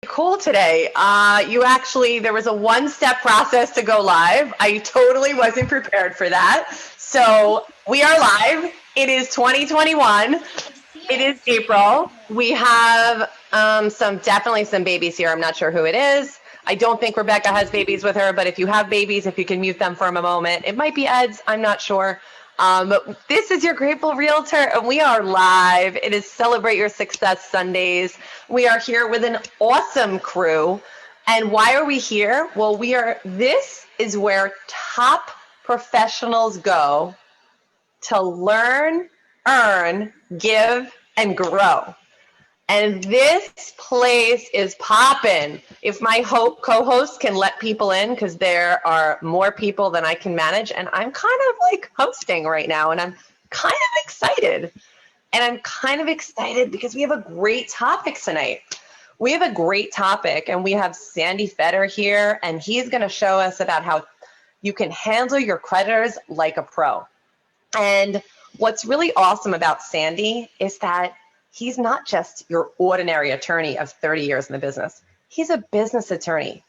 cool today. There was a one-step process to go live. I totally wasn't prepared for that. So we are live. It is 2021. It is April. We have definitely some babies here. I'm not sure who it is. I don't think Rebecca has babies with her, but if you have babies, if you can mute them for a moment, it might be Ed's. I'm not sure. But this is your Grateful Realtor, and we are live. It is Celebrate Your Success Sundays. We are here with an awesome crew. And why are we here? Well, this is where top professionals go to learn, earn, give, and grow. And this place is popping. If my co-hosts can let people in, because there are more people than I can manage, and I'm kind of like hosting right now, and I'm kind of excited. And I'm kind of excited because we have a great topic tonight. We have a great topic, and we have Sandy Fetter here, and he's going to show us about how you can handle your creditors like a pro. And what's really awesome about Sandy is that he's not just your ordinary attorney of 30 years in the business. He's a business attorney,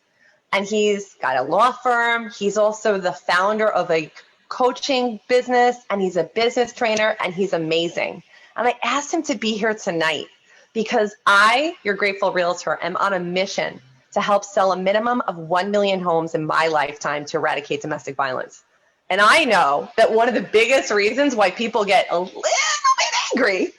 and he's got a law firm. He's also the founder of a coaching business, and he's a business trainer, and he's amazing. And I asked him to be here tonight because I, your Grateful Realtor, am on a mission to help sell a minimum of 1 million homes in my lifetime to eradicate domestic violence. And I know that one of the biggest reasons why people get a little bit angry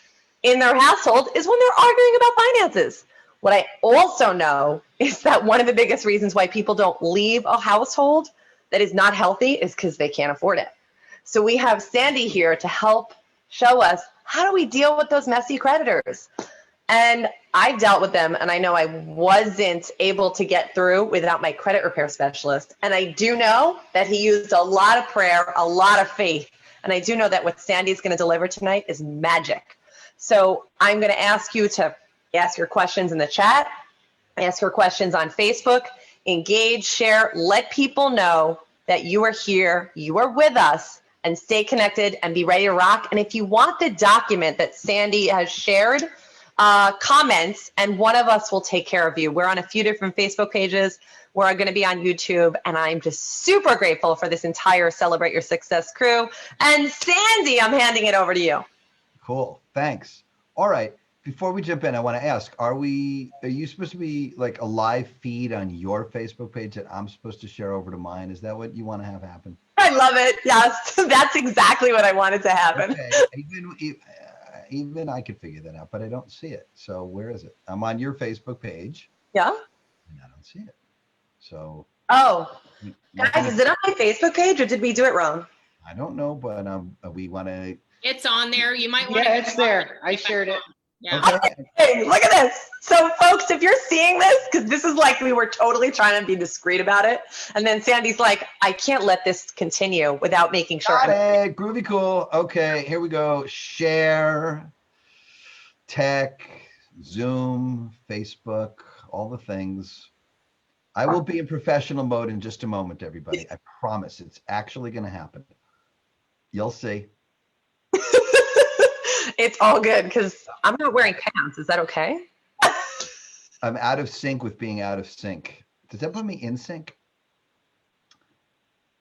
in their household is when they're arguing about finances. What I also know is that one of the biggest reasons why people don't leave a household that is not healthy is because they can't afford it. So we have Sandy here to help show us, how do we deal with those messy creditors? And I dealt with them, and I know I wasn't able to get through without my credit repair specialist. And I do know that he used a lot of prayer, a lot of faith. And I do know that what Sandy's going to deliver tonight is magic. So I'm going to ask you to ask your questions in the chat, ask your questions on Facebook, engage, share, let people know that you are here, you are with us, and stay connected and be ready to rock. And if you want the document that Sandy has shared, comments, and one of us will take care of you. We're on a few different Facebook pages. We're going to be on YouTube, and I'm just super grateful for this entire Celebrate Your Success crew. And Sandy, I'm handing it over to you. Cool. Thanks. All right. Before we jump in, I want to ask, are you supposed to be like a live feed on your Facebook page that I'm supposed to share over to mine? Is that what you want to have happen? I love it. Yes, that's exactly what I wanted to happen. Okay. Even I could figure that out, but I don't see it. So where is it? I'm on your Facebook page. Yeah. And I don't see it. So. Oh, guys, is it on my Facebook page, or did we do it wrong? I don't know, but we want to. It's on there. You might want to. Yeah, it's there. I shared it. Yeah. Okay. Hey, look at this. So folks, if you're seeing this, because this is like, we were totally trying to be discreet about it. And then Sandy's like, I can't let this continue without making sure. Got it. Groovy cool. Okay, here we go. Share, tech, Zoom, Facebook, all the things. I will be in professional mode in just a moment, everybody. I promise it's actually going to happen. You'll see. It's all good because I'm not wearing pants. Is that okay? I'm out of sync with being out of sync. Does that put me in sync?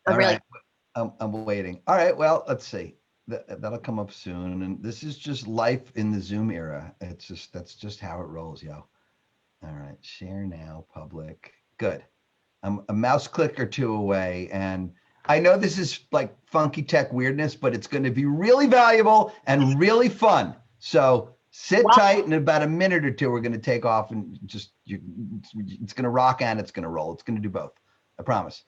I'm really. Right. I'm waiting. All right. Well, let's see. That'll come up soon. And this is just life in the Zoom era. That's just how it rolls, yo. All right. Share now, public. Good. I'm a mouse click or two away, and I know this is like funky tech weirdness, but it's going to be really valuable and really fun. So sit tight. In about a minute or two, we're going to take off, and it's going to rock and it's going to roll. It's going to do both. I promise.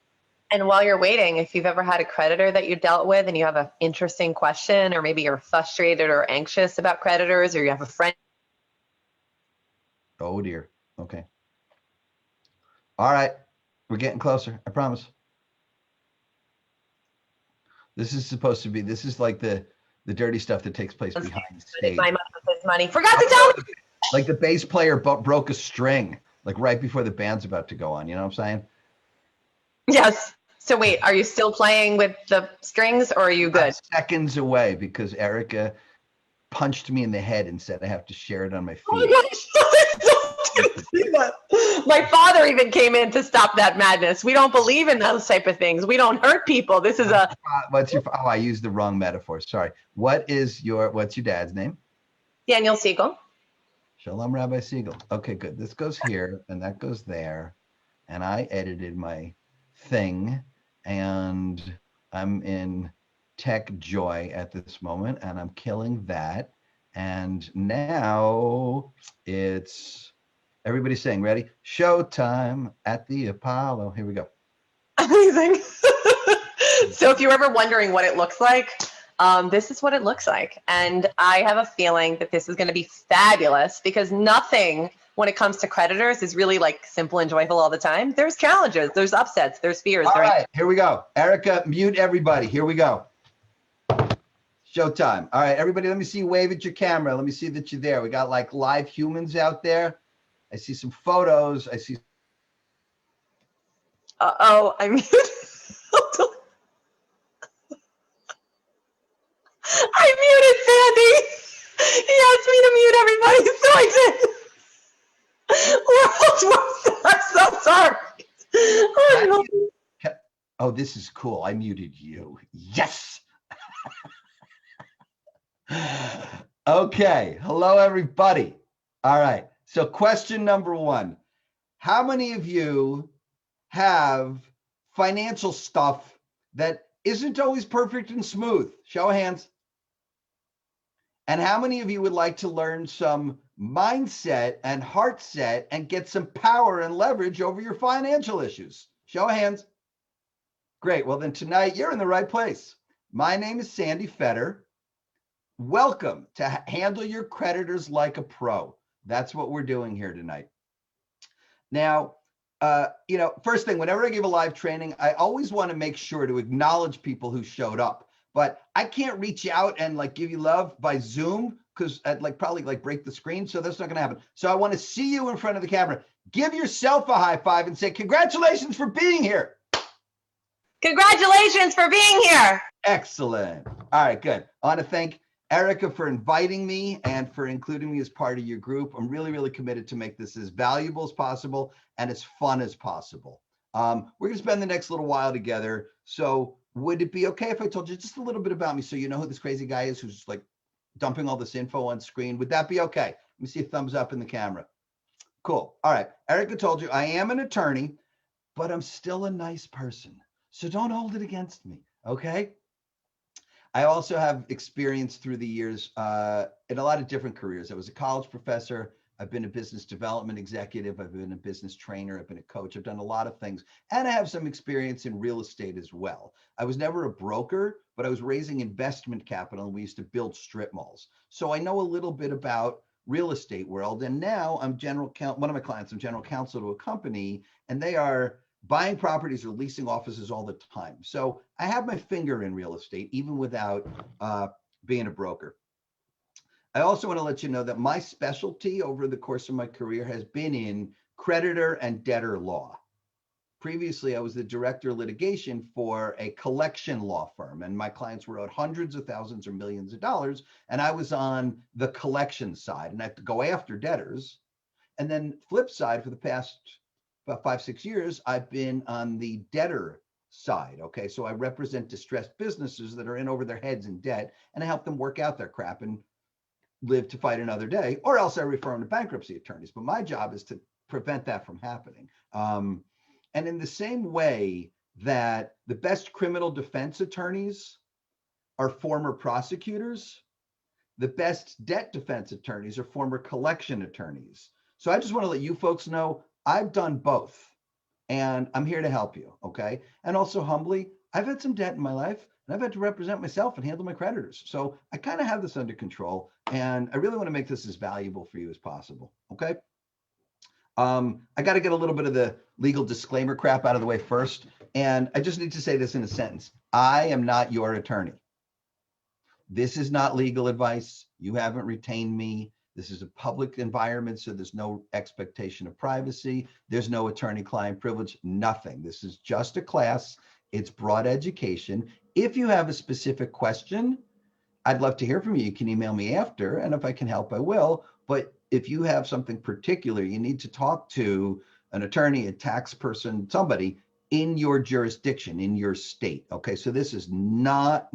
And while you're waiting, if you've ever had a creditor that you dealt with and you have an interesting question, or maybe you're frustrated or anxious about creditors, or you have a friend. Oh dear. Okay. All right. We're getting closer. I promise. This is like the dirty stuff that takes place behind the stage. My money. Forgot to tell me. Like the bass player broke a string, like right before the band's about to go on. You know what I'm saying? Yes. So wait, are you still playing with the strings, or are you good? I'm seconds away because Erica punched me in the head and said I have to share it on my feed. Oh my gosh. My father even came in to stop that madness. We don't believe in those type of things. We don't hurt people. This is a I used the wrong metaphor. Sorry. What's your dad's name? Daniel Siegel. Shalom, Rabbi Siegel. Okay, good. This goes here and that goes there. And I edited my thing and I'm in tech joy at this moment and I'm killing that. And now it's everybody's saying, ready? Showtime at the Apollo. Here we go. Amazing. So if you're ever wondering what it looks like, this is what it looks like. And I have a feeling that this is going to be fabulous because nothing when it comes to creditors is really like simple and joyful all the time. There's challenges, there's upsets, there's fears. All right, here we go. Erica, mute everybody. Here we go. Showtime. All right, everybody, let me see you wave at your camera. Let me see that you're there. We got like live humans out there. I see some photos. I see. Uh-oh, I muted. I muted Sandy. He asked me to mute everybody, so I did. I'm so sorry. Oh, no. Oh, this is cool. I muted you. Yes. Okay. Hello, everybody. All right. So question number one, how many of you have financial stuff that isn't always perfect and smooth? Show of hands. And how many of you would like to learn some mindset and heart set and get some power and leverage over your financial issues? Show of hands. Great. Well, then tonight you're in the right place. My name is Sandy Fetter. Welcome to Handle Your Creditors Like a Pro. That's what we're doing here tonight. Now, first thing, whenever I give a live training, I always want to make sure to acknowledge people who showed up. But I can't reach out and like give you love by Zoom because I'd probably break the screen. So that's not going to happen. So I want to see you in front of the camera. Give yourself a high five and say, congratulations for being here. Congratulations for being here. Excellent. All right, good. I want to thank Erica for inviting me and for including me as part of your group. I'm really, really committed to make this as valuable as possible and as fun as possible. We're going to spend the next little while together. So would it be okay if I told you just a little bit about me so you know who this crazy guy is who's like dumping all this info on screen? Would that be okay? Let me see a thumbs up in the camera. Cool. All right. Erica told you I am an attorney, but I'm still a nice person. So don't hold it against me. Okay. I also have experience through the years in a lot of different careers. I was a college professor. I've been a business development executive. I've been a business trainer. I've been a coach. I've done a lot of things. And I have some experience in real estate as well. I was never a broker, but I was raising investment capital and we used to build strip malls. So I know a little bit about real estate world. And now I'm one of my clients, I'm general counsel to a company, and they are buying properties or leasing offices all the time. So I have my finger in real estate, even without being a broker. I also want to let you know that my specialty over the course of my career has been in creditor and debtor law. Previously, I was the director of litigation for a collection law firm, and my clients were owed hundreds of thousands or millions of dollars, and I was on the collection side, and I have to go after debtors. And then flip side, for the past about 5-6 years, I've been on the debtor side. Okay, so I represent distressed businesses that are in over their heads in debt, and I help them work out their crap and live to fight another day, or else I refer them to bankruptcy attorneys. But my job is to prevent that from happening. And in the same way that the best criminal defense attorneys are former prosecutors, the best debt defense attorneys are former collection attorneys. So I just want to let you folks know I've done both, and I'm here to help you, okay? And also humbly, I've had some debt in my life, and I've had to represent myself and handle my creditors. So I kind of have this under control, and I really want to make this as valuable for you as possible, okay? I got to get a little bit of the legal disclaimer crap out of the way first, and I just need to say this in a sentence. I am not your attorney. This is not legal advice. You haven't retained me. This is a public environment, so there's no expectation of privacy. There's no attorney-client privilege, nothing. This is just a class. It's broad education. If you have a specific question, I'd love to hear from you. You can email me after, and if I can help, I will. But if you have something particular, you need to talk to an attorney, a tax person, somebody in your jurisdiction, in your state. Okay, so this is not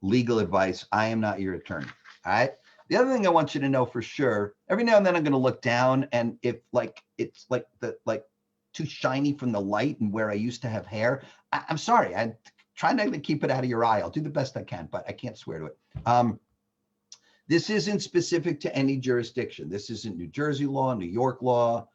legal advice. I am not your attorney. All right. The other thing I want you to know for sure, every now and then I'm going to look down, and if it's like too shiny from the light and where I used to have hair, I'm sorry. I try not to keep it out of your eye. I'll do the best I can, but I can't swear to it. This isn't specific to any jurisdiction. This isn't New Jersey law, New York law,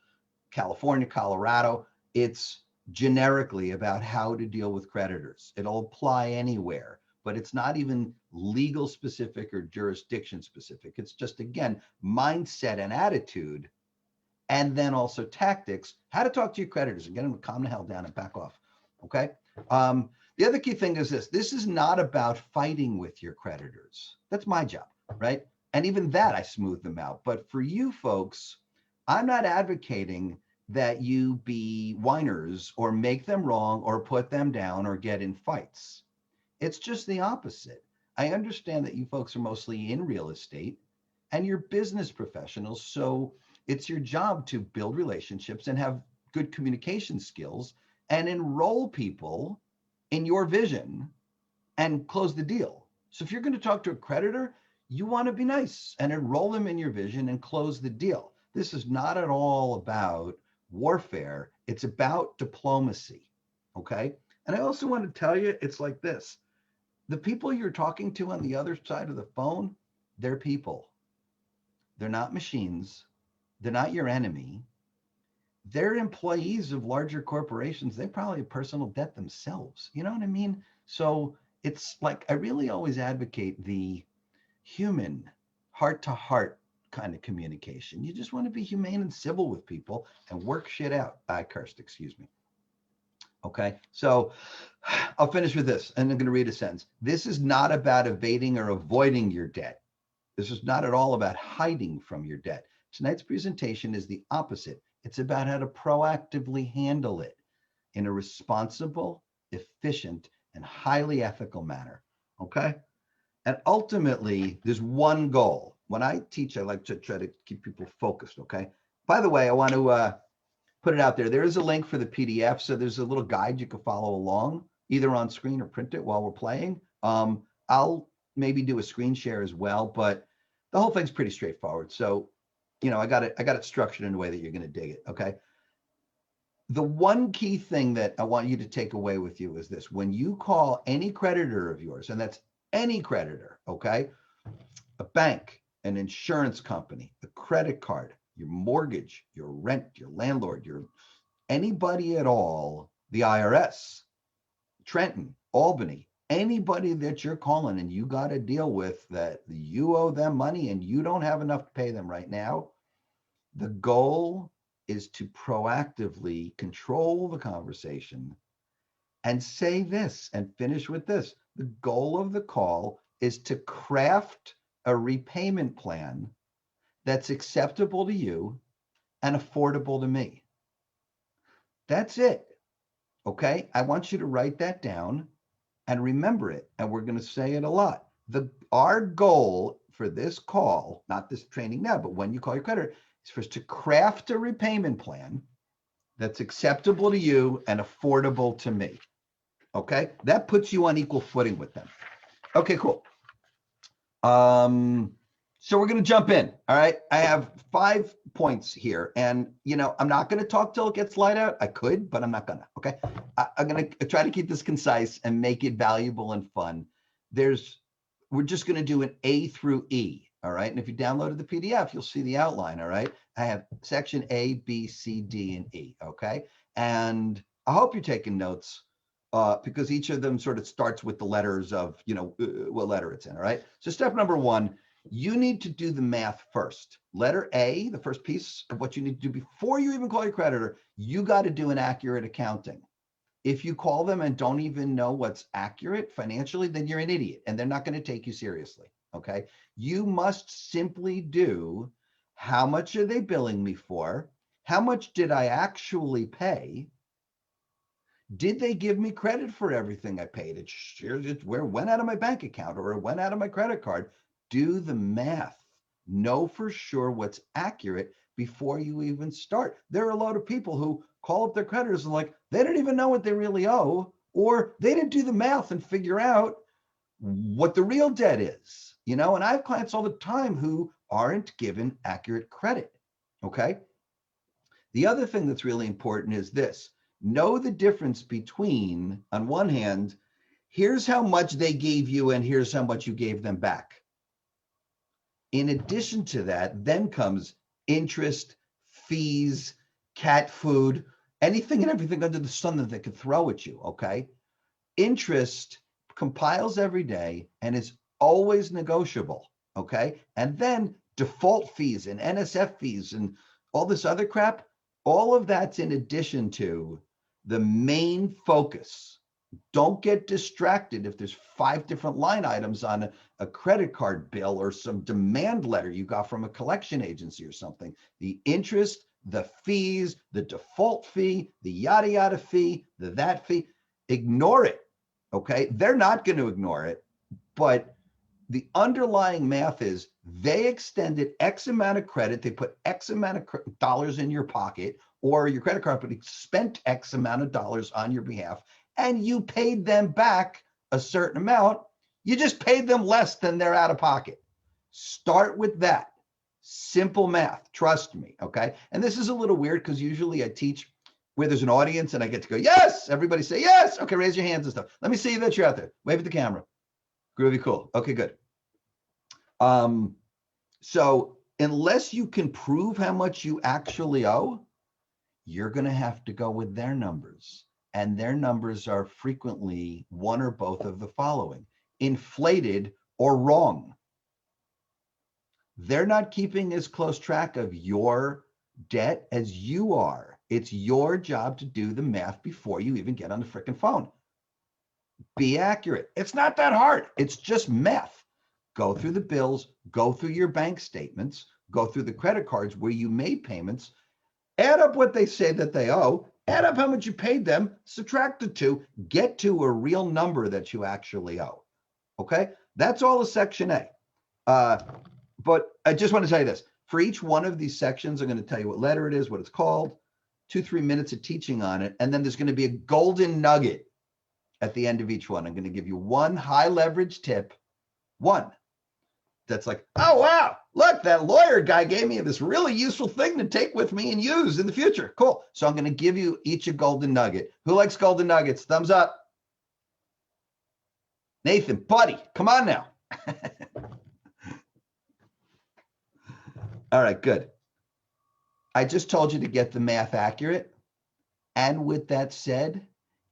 California, Colorado. It's generically about how to deal with creditors. It'll apply anywhere, but it's not even legal specific or jurisdiction specific. It's just, again, mindset and attitude, and then also tactics, how to talk to your creditors and get them to calm the hell down and back off. Okay. The other key thing is this is not about fighting with your creditors. That's my job, right? And even that, I smooth them out. But for you folks, I'm not advocating that you be whiners or make them wrong or put them down or get in fights. It's just the opposite. I understand that you folks are mostly in real estate and you're business professionals. So it's your job to build relationships and have good communication skills and enroll people in your vision and close the deal. So if you're going to talk to a creditor, you want to be nice and enroll them in your vision and close the deal. This is not at all about warfare. It's about diplomacy. Okay. And I also want to tell you, it's like this. The people you're talking to on the other side of the phone, they're people. They're not machines. They're not your enemy. They're employees of larger corporations. They probably have personal debt themselves. You know what I mean? So it's like, I really always advocate the human, heart to heart kind of communication. You just want to be humane and civil with people and work shit out. I cursed, excuse me. Okay, so I'll finish with this, and I'm going to read a sentence. This is not about evading or avoiding your debt. This is not at all about hiding from your debt. Tonight's presentation is the opposite. It's about how to proactively handle it in a responsible, efficient, and highly ethical manner. Okay? And ultimately, there's one goal. When I teach, I like to try to keep people focused. Okay? By the way, I want to put it out there. There is a link for the PDF. So there's a little guide you can follow along, either on screen or print it while we're playing. I'll maybe do a screen share as well, but the whole thing's pretty straightforward. So, you know, I got it structured in a way that you're going to dig it. Okay. The one key thing that I want you to take away with you is this: when you call any creditor of yours, and that's any creditor, okay, a bank, an insurance company, a credit card, your mortgage, your rent, your landlord, your anybody at all, the IRS, Trenton, Albany, anybody that you're calling and you got to deal with that you owe them money and you don't have enough to pay them right now, the goal is to proactively control the conversation and say this and finish with this. The goal of the call is to craft a repayment plan that's acceptable to you and affordable to me. That's it. Okay. I want you to write that down and remember it. And we're going to say it a lot. Our goal for this call, not this training now, but when you call your creditor, is for us to craft a repayment plan that's acceptable to you and affordable to me. Okay. That puts you on equal footing with them. Okay, cool. So we're going to jump in. All right. I have 5 points here, and, you know, I'm not going to talk till it gets light out. I could, but I'm not going to. Okay. I'm going to try to keep this concise and make it valuable and fun. We're just going to do an A through E. All right. And if you downloaded the PDF, you'll see the outline. All right. I have section A, B, C, D, and E. Okay. And I hope you're taking notes, because each of them sort of starts with the letters of, you know, what letter it's in. All right. So step number 1, you need to do the math first. Letter A, the first piece of what you need to do before you even call your creditor, you got to do an accurate accounting. If you call them and don't even know what's accurate financially, then you're an idiot and they're not going to take you seriously. Okay. You must simply do, how much are they billing me for? How much did I actually pay? Did they give me credit for everything I paid? It went out of my bank account or it went out of my credit card. Do the math. Know for sure what's accurate before you even start. There are a lot of people who call up their creditors and like, they don't even know what they really owe, or they didn't do the math and figure out what the real debt is, and I have clients all the time who aren't given accurate credit. Okay. The other thing that's really important is this: know the difference between, on one hand, here's how much they gave you and here's how much you gave them back. In addition to that, then comes interest, fees, cat food, anything and everything under the sun that they could throw at you. Okay. Interest compiles every day and is always negotiable. Okay. And then default fees and NSF fees and all this other crap, all of that's in addition to the main focus. Don't get distracted if there's 5 different line items on a credit card bill or some demand letter you got from a collection agency or something. The interest, the fees, the default fee, the yada yada fee, the that fee, ignore it. Okay, they're not going to ignore it, but the underlying math is they extended X amount of credit, they put X amount of dollars in your pocket, or your credit card company spent X amount of dollars on your behalf, and you paid them back a certain amount. You just paid them less than they're out of pocket. Start with that. Simple math, trust me, okay? And this is a little weird because usually I teach where there's an audience and I get to go, yes, everybody say yes. Okay, raise your hands and stuff. Let me see that you're out there. Wave at the camera. Groovy, cool. Okay, good. So unless you can prove how much you actually owe, you're going to have to go with their numbers. And their numbers are frequently one or both of the following: inflated or wrong. They're not keeping as close track of your debt as you are. It's your job to do the math before you even get on the freaking phone. Be accurate. It's not that hard. It's just math. Go through the bills, go through your bank statements, go through the credit cards where you made payments, add up what they say that they owe, add up how much you paid them, subtract the two, get to a real number that you actually owe. Okay? That's all of Section A. But I just want to tell you this. For each one of these sections, I'm going to tell you what letter it is, what it's called, 2-3 minutes of teaching on it, and then there's going to be a golden nugget at the end of each one. I'm going to give you one high leverage tip, one that's like, oh, wow, look, that lawyer guy gave me this really useful thing to take with me and use in the future. Cool. So I'm going to give you each a golden nugget. Who likes golden nuggets? Thumbs up. Nathan, buddy, come on now. All right, good. I just told you to get the math accurate. And with that said,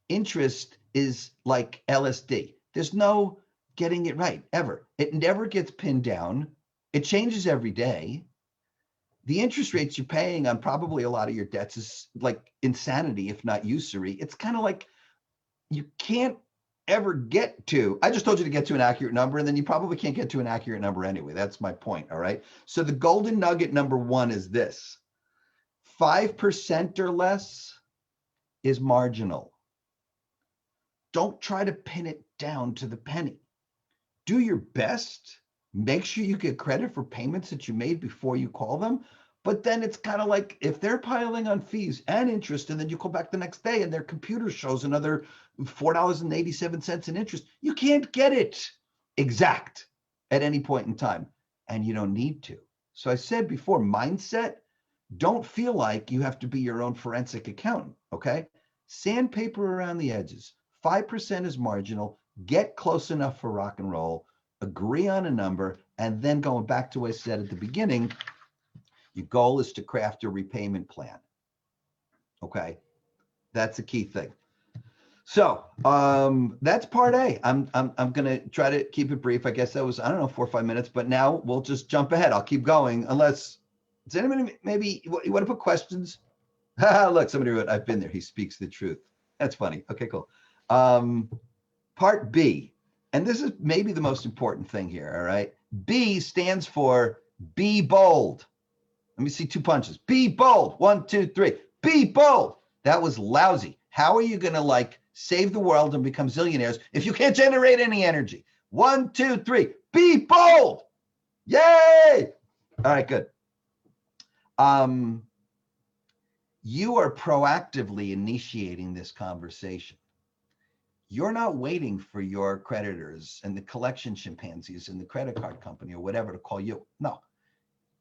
interest is like LSD. There's no getting it right ever. It never gets pinned down. It changes every day. The interest rates you're paying on probably a lot of your debts is like insanity, if not usury. It's kind of like you can't ever get to, I just told you to get to an accurate number, and then you probably can't get to an accurate number anyway. That's my point, all right? So the golden nugget number one is this: 5% or less is marginal. Don't try to pin it down to the penny. Do your best. Make sure you get credit for payments that you made before you call them. But then it's kind of like if they're piling on fees and interest, and then you call back the next day and their computer shows another $4.87 in interest, you can't get it exact at any point in time, and you don't need to. So I said before, mindset, don't feel like you have to be your own forensic accountant, okay? Sandpaper around the edges. 5% is marginal. Get close enough for rock and roll. Agree on a number, and then going back to what I said at the beginning, your goal is to craft a repayment plan. Okay, that's the key thing. So that's part A. I'm gonna try to keep it brief. I guess that was, I don't know, 4 or 5 minutes, but now we'll just jump ahead. I'll keep going unless, does anybody maybe you want to put questions? Look, somebody wrote, I've been there. He speaks the truth. That's funny. Okay, cool. Part B, and this is maybe the most important thing here. All right, B stands for be bold. Let me see 2 punches. Be bold. 1, 2, 3. Be bold. That was lousy. How are you going to like save the world and become zillionaires if you can't generate any energy? 1, 2, 3. Be bold. Yay. All right, good. You are proactively initiating this conversation. You're not waiting for your creditors and the collection chimpanzees and the credit card company or whatever to call you. No,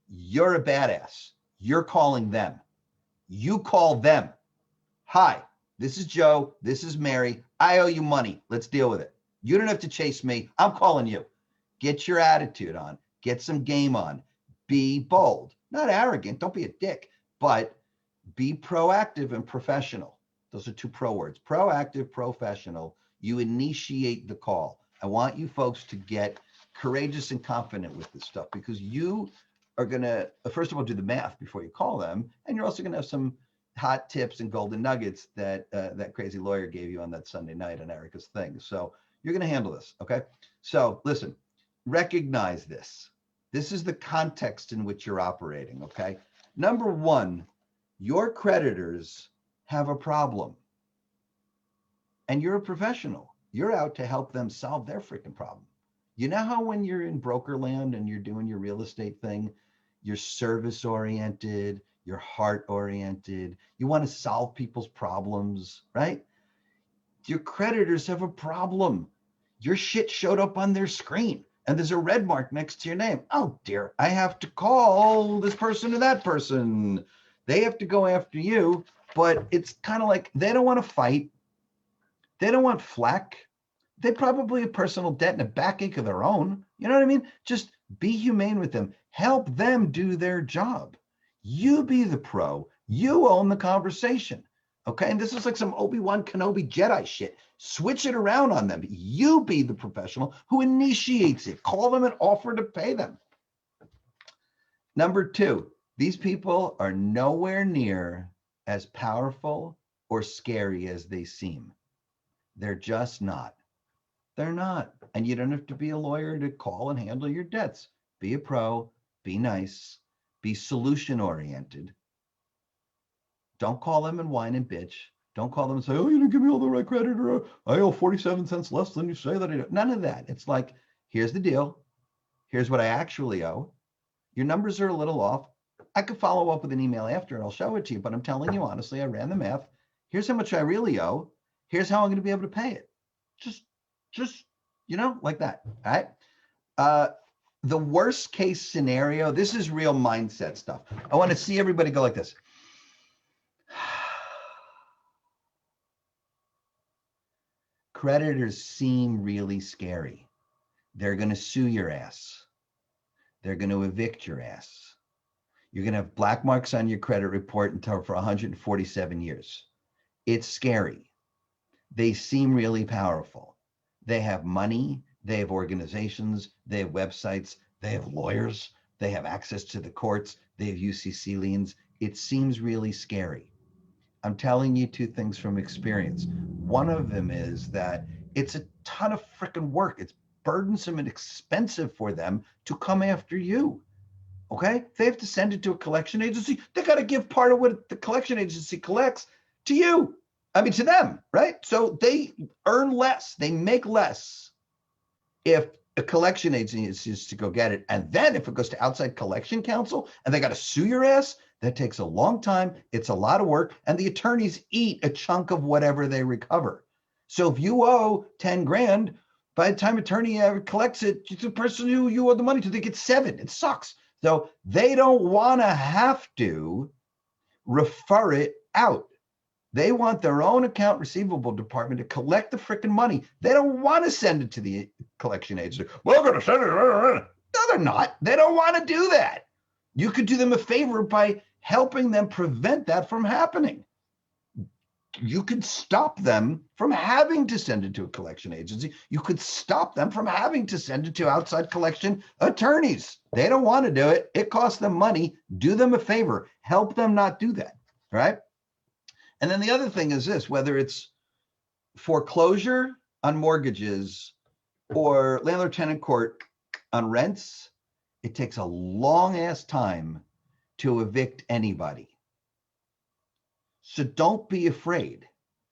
you're a badass. You're calling them. You call them. Hi, this is Joe. This is Mary. I owe you money. Let's deal with it. You don't have to chase me. I'm calling you. Get your attitude on. Get some game on. Be bold. Not arrogant. Don't be a dick, but be proactive and professional. Those are two pro words. Proactive, professional. You initiate the call. I want you folks to get courageous and confident with this stuff because you are going to, first of all, do the math before you call them. And you're also going to have some hot tips and golden nuggets that that crazy lawyer gave you on that Sunday night on Erica's thing. So you're going to handle this. Okay. So listen, recognize this. This is the context in which you're operating. Okay. Number one, your creditors have a problem. And you're a professional. You're out to help them solve their freaking problem. You know how when you're in broker land and you're doing your real estate thing, you're service oriented, you're heart oriented, you want to solve people's problems, right? Your creditors have a problem. Your shit showed up on their screen and there's a red mark next to your name. Oh dear, I have to call this person or that person. They have to go after you, but it's kind of like they don't want to fight. They don't want flack. They probably have personal debt and a backache of their own. You know what I mean? Just be humane with them. Help them do their job. You be the pro. You own the conversation. Okay? And this is like some Obi-Wan Kenobi Jedi shit. Switch it around on them. You be the professional who initiates it. Call them and offer to pay them. Number two, these people are nowhere near as powerful or scary as they seem. They're just not. They're not. And you don't have to be a lawyer to call and handle your debts. Be a pro, be nice, be solution oriented. Don't call them and whine and bitch. Don't call them and say, oh, you didn't give me all the right credit, or I owe 47 cents less than you say that I do. None of that. It's like, here's the deal. Here's what I actually owe. Your numbers are a little off. I could follow up with an email after and I'll show it to you, but I'm telling you honestly, I ran the math. Here's how much I really owe. Here's how I'm going to be able to pay it. Just, you know, like that. All right. The worst case scenario, this is real mindset stuff. I want to see everybody go like this. Creditors seem really scary. They're going to sue your ass. They're going to evict your ass. You're going to have black marks on your credit report until for 147 years. It's scary. They seem really powerful. They have money. They have organizations. They have websites. They have lawyers. They have access to the courts. They have UCC liens. It seems really scary. I'm telling you two things from experience. One of them is that it's a ton of freaking work. It's burdensome and expensive for them to come after you. Okay? They have to send it to a collection agency. They got to give part of what the collection agency collects to you. I mean, to them, right? So they earn less. They make less if a collection agency is to go get it. And then if it goes to outside collection counsel and they got to sue your ass, that takes a long time. It's a lot of work. And the attorneys eat a chunk of whatever they recover. So if you owe 10 grand, by the time attorney collects it, the person who you owe the money to, they get 7. It sucks. So they don't want to have to refer it out. They want their own account receivable department to collect the freaking money. They don't want to send it to the collection agency. We're going to send it. No, they're not. They don't want to do that. You could do them a favor by helping them prevent that from happening. You could stop them from having to send it to a collection agency. You could stop them from having to send it to outside collection attorneys. They don't want to do it. It costs them money. Do them a favor. Help them not do that. Right? And then the other thing is this, whether it's foreclosure on mortgages or landlord-tenant court on rents, it takes a long ass time to evict anybody. So don't be afraid.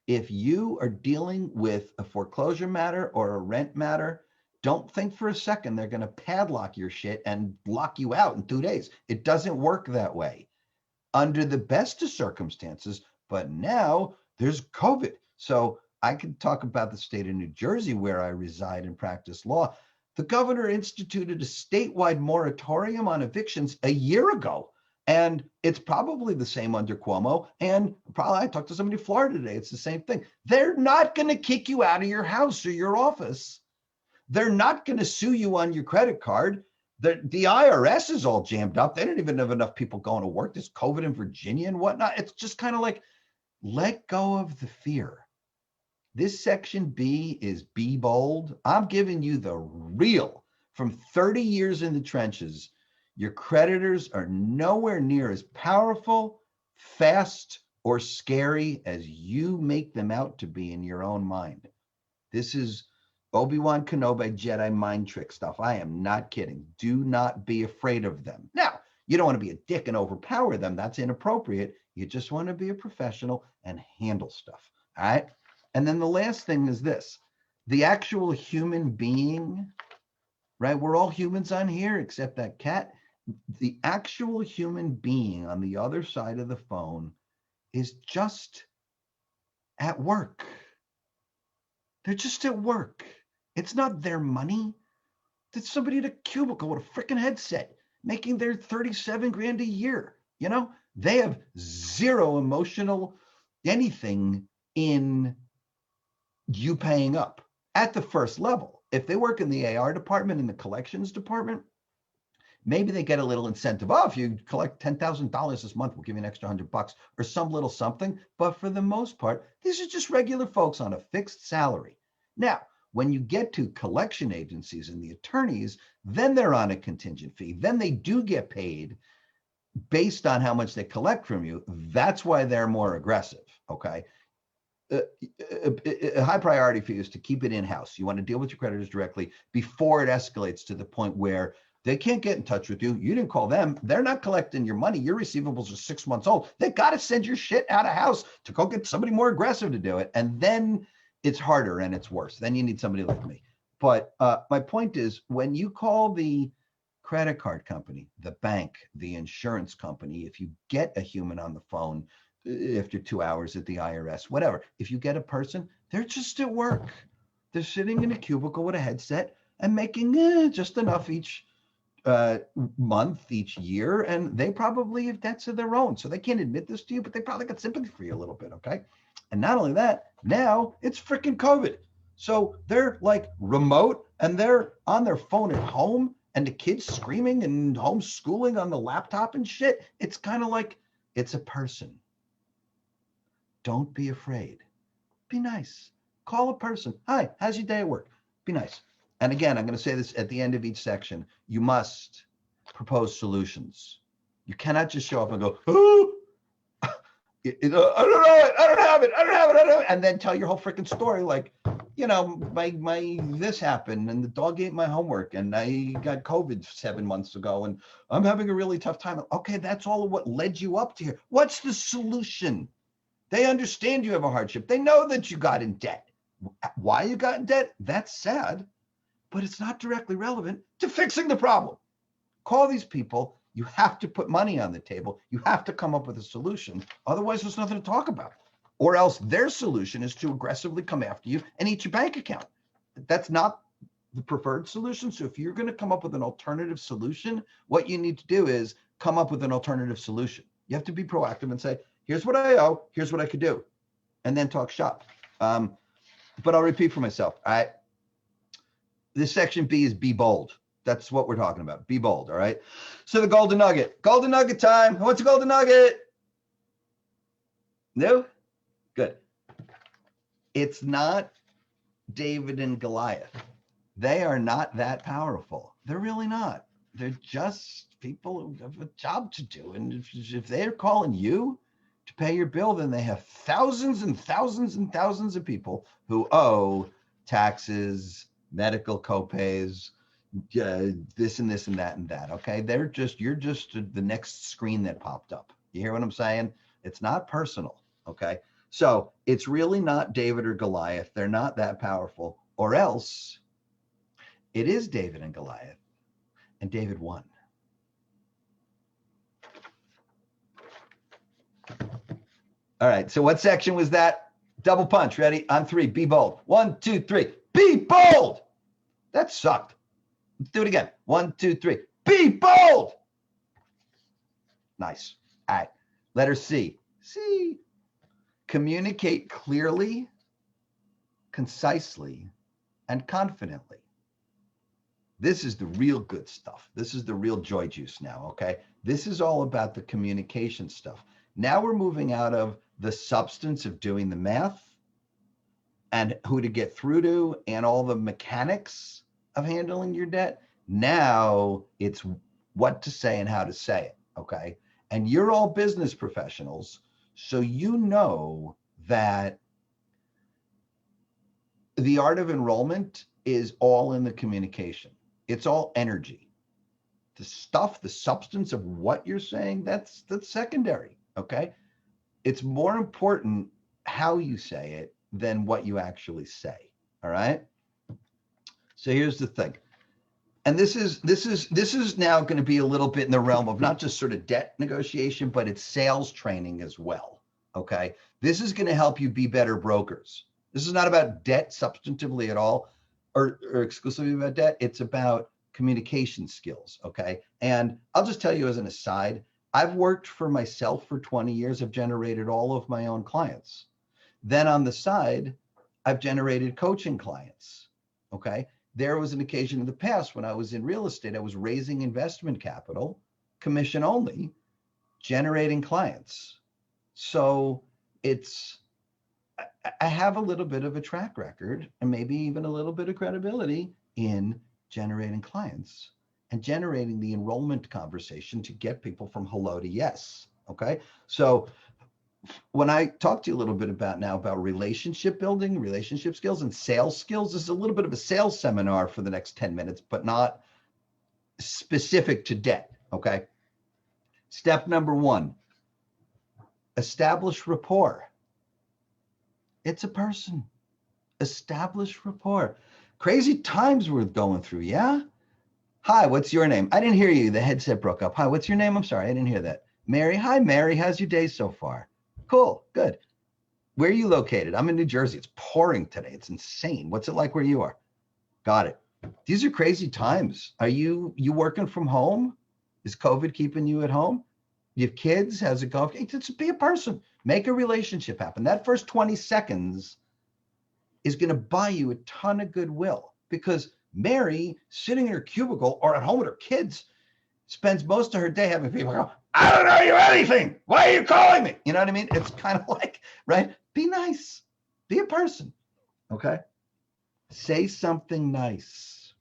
If you are dealing with a foreclosure matter or a rent matter, don't think for a second they're going to padlock your shit and lock you out in 2 days. It doesn't work that way under the best of circumstances. But now there's COVID. So I can talk about the state of New Jersey where I reside and practice law. The governor instituted a statewide moratorium on evictions a year ago. And it's probably the same under Cuomo. And probably I talked to somebody in Florida today. It's the same thing. They're not going to kick you out of your house or your office. They're not going to sue you on your credit card. The IRS is all jammed up. They don't even have enough people going to work. There's COVID in Virginia and whatnot. It's just kind of like, let go of the fear. This section B is be bold. I'm giving you the real. From 30 years in the trenches, your creditors are nowhere near as powerful, fast, or scary as you make them out to be in your own mind. This is Obi-Wan Kenobi Jedi mind trick stuff. I am not kidding. Do not be afraid of them. Now, you don't want to be a dick and overpower them. That's inappropriate. You just want to be a professional and handle stuff. All right. And then the last thing is this. The actual human being, right? We're all humans on here except that cat. The actual human being on the other side of the phone is just at work. They're just at work. It's not their money. It's somebody at a cubicle with a freaking headset making their 37 grand a year. You know, they have zero emotional anything in you paying up at the first level. If they work in the AR department, in the collections department, maybe they get a little incentive. Oh, if you collect $10,000 this month, we'll give you an extra $100 or some little something. But for the most part, these are just regular folks on a fixed salary. Now, when you get to collection agencies and the attorneys, then they're on a contingent fee. Then they do get paid based on how much they collect from you. That's why they're more aggressive, okay? A high priority for you is to keep it in-house. You want to deal with your creditors directly before it escalates to the point where they can't get in touch with you. You didn't call them. They're not collecting your money. Your receivables are 6 months old. They got to send your shit out of house to go get somebody more aggressive to do it. And then it's harder and it's worse. Then you need somebody like me. But my point is, when you call the credit card company, the bank, the insurance company, if you get a human on the phone after 2 hours at the IRS, whatever, if you get a person, they're just at work. They're sitting in a cubicle with a headset and making just enough each month, each year, and they probably have debts of their own. So they can't admit this to you, but they probably got sympathy for you a little bit, okay? And not only that, now it's freaking COVID. So they're like remote and they're on their phone at home and the kids screaming and homeschooling on the laptop and shit. It's kind of like, it's a person. Don't be afraid. Be nice. Call a person. Hi, how's your day at work? Be nice. And again, I'm going to say this at the end of each section. You must propose solutions. You cannot just show up and go, oh, I don't know it. I don't have it. I don't have it. And then tell your whole freaking story. Like, you know, my this happened and the dog ate my homework and I got COVID 7 months ago and I'm having a really tough time. Okay, that's all of what led you up to here. What's the solution? They understand you have a hardship. They know that you got in debt. Why you got in debt? That's sad, but it's not directly relevant to fixing the problem. Call these people. You have to put money on the table. You have to come up with a solution. Otherwise, there's nothing to talk about. Or else their solution is to aggressively come after you and eat your bank account. That's not the preferred solution. So if you're going to come up with an alternative solution, what you need to do is come up with an alternative solution. You have to be proactive and say, here's what I owe, here's what I could do, and then talk shop. But I'll repeat for myself. All right. This section B is be bold. That's what we're talking about. Be bold. All right. So the golden nugget. Golden nugget time. What's a golden nugget? No? Good. It's not David and Goliath. They are not that powerful. They're really not. They're just people who have a job to do. And if they're calling you to pay your bill, then they have thousands and thousands and thousands of people who owe taxes, medical copays, this and this and that and that. Okay. You're just the next screen that popped up. You hear what I'm saying? It's not personal. Okay. So it's really not David or Goliath. They're not that powerful, or else It is David and Goliath, and David won. All right, so what section was that? Double punch, ready? On 3, be bold. 1, 2, 3, be bold. That sucked. Let's do it again. 1, 2, 3, be bold. Nice. All right, letter C. C. Communicate clearly, concisely, and confidently. This is the real good stuff. This is the real joy juice now, okay? This is all about the communication stuff. Now we're moving out of the substance of doing the math and who to get through to and all the mechanics of handling your debt. Now it's what to say and how to say it, okay? And you're all business professionals, so you know that the art of enrollment is all in the communication. It's all energy. The stuff, the substance of what you're saying, that's secondary, okay? It's more important how you say it than what you actually say, all right? So here's the thing. And this is now going to be a little bit in the realm of not just sort of debt negotiation, but it's sales training as well, okay? This is going to help you be better brokers. This is not about debt substantively at all, or exclusively about debt. It's about communication skills, okay? And I'll just tell you as an aside, I've worked for myself for 20 years. I've generated all of my own clients. Then on the side, I've generated coaching clients, okay? There was an occasion in the past when I was in real estate, I was raising investment capital, commission only, generating clients. So I have a little bit of a track record and maybe even a little bit of credibility in generating clients and generating the enrollment conversation to get people from hello to yes, okay? So when I talk to you a little bit about relationship building, relationship skills, and sales skills, this is a little bit of a sales seminar for the next 10 minutes, but not specific to debt, okay? Step number 1, establish rapport. It's a person. Establish rapport. Crazy times we're going through, yeah? Hi, what's your name? I didn't hear you. The headset broke up. Hi, what's your name? I'm sorry, I didn't hear that. Mary. Hi, Mary. How's your day so far? Cool, good. Where are you located? I'm in New Jersey. It's pouring today. It's insane. What's it like where you are? Got it. These are crazy times. Are you working from home? Is COVID keeping you at home? You have kids? How's it going? Just be a person. Make a relationship happen. That first 20 seconds is going to buy you a ton of goodwill, because Mary, sitting in her cubicle or at home with her kids, spends most of her day having people go, I don't know you anything. Why are you calling me? You know what I mean? It's kind of like, right? Be nice. Be a person. Okay? Say something nice.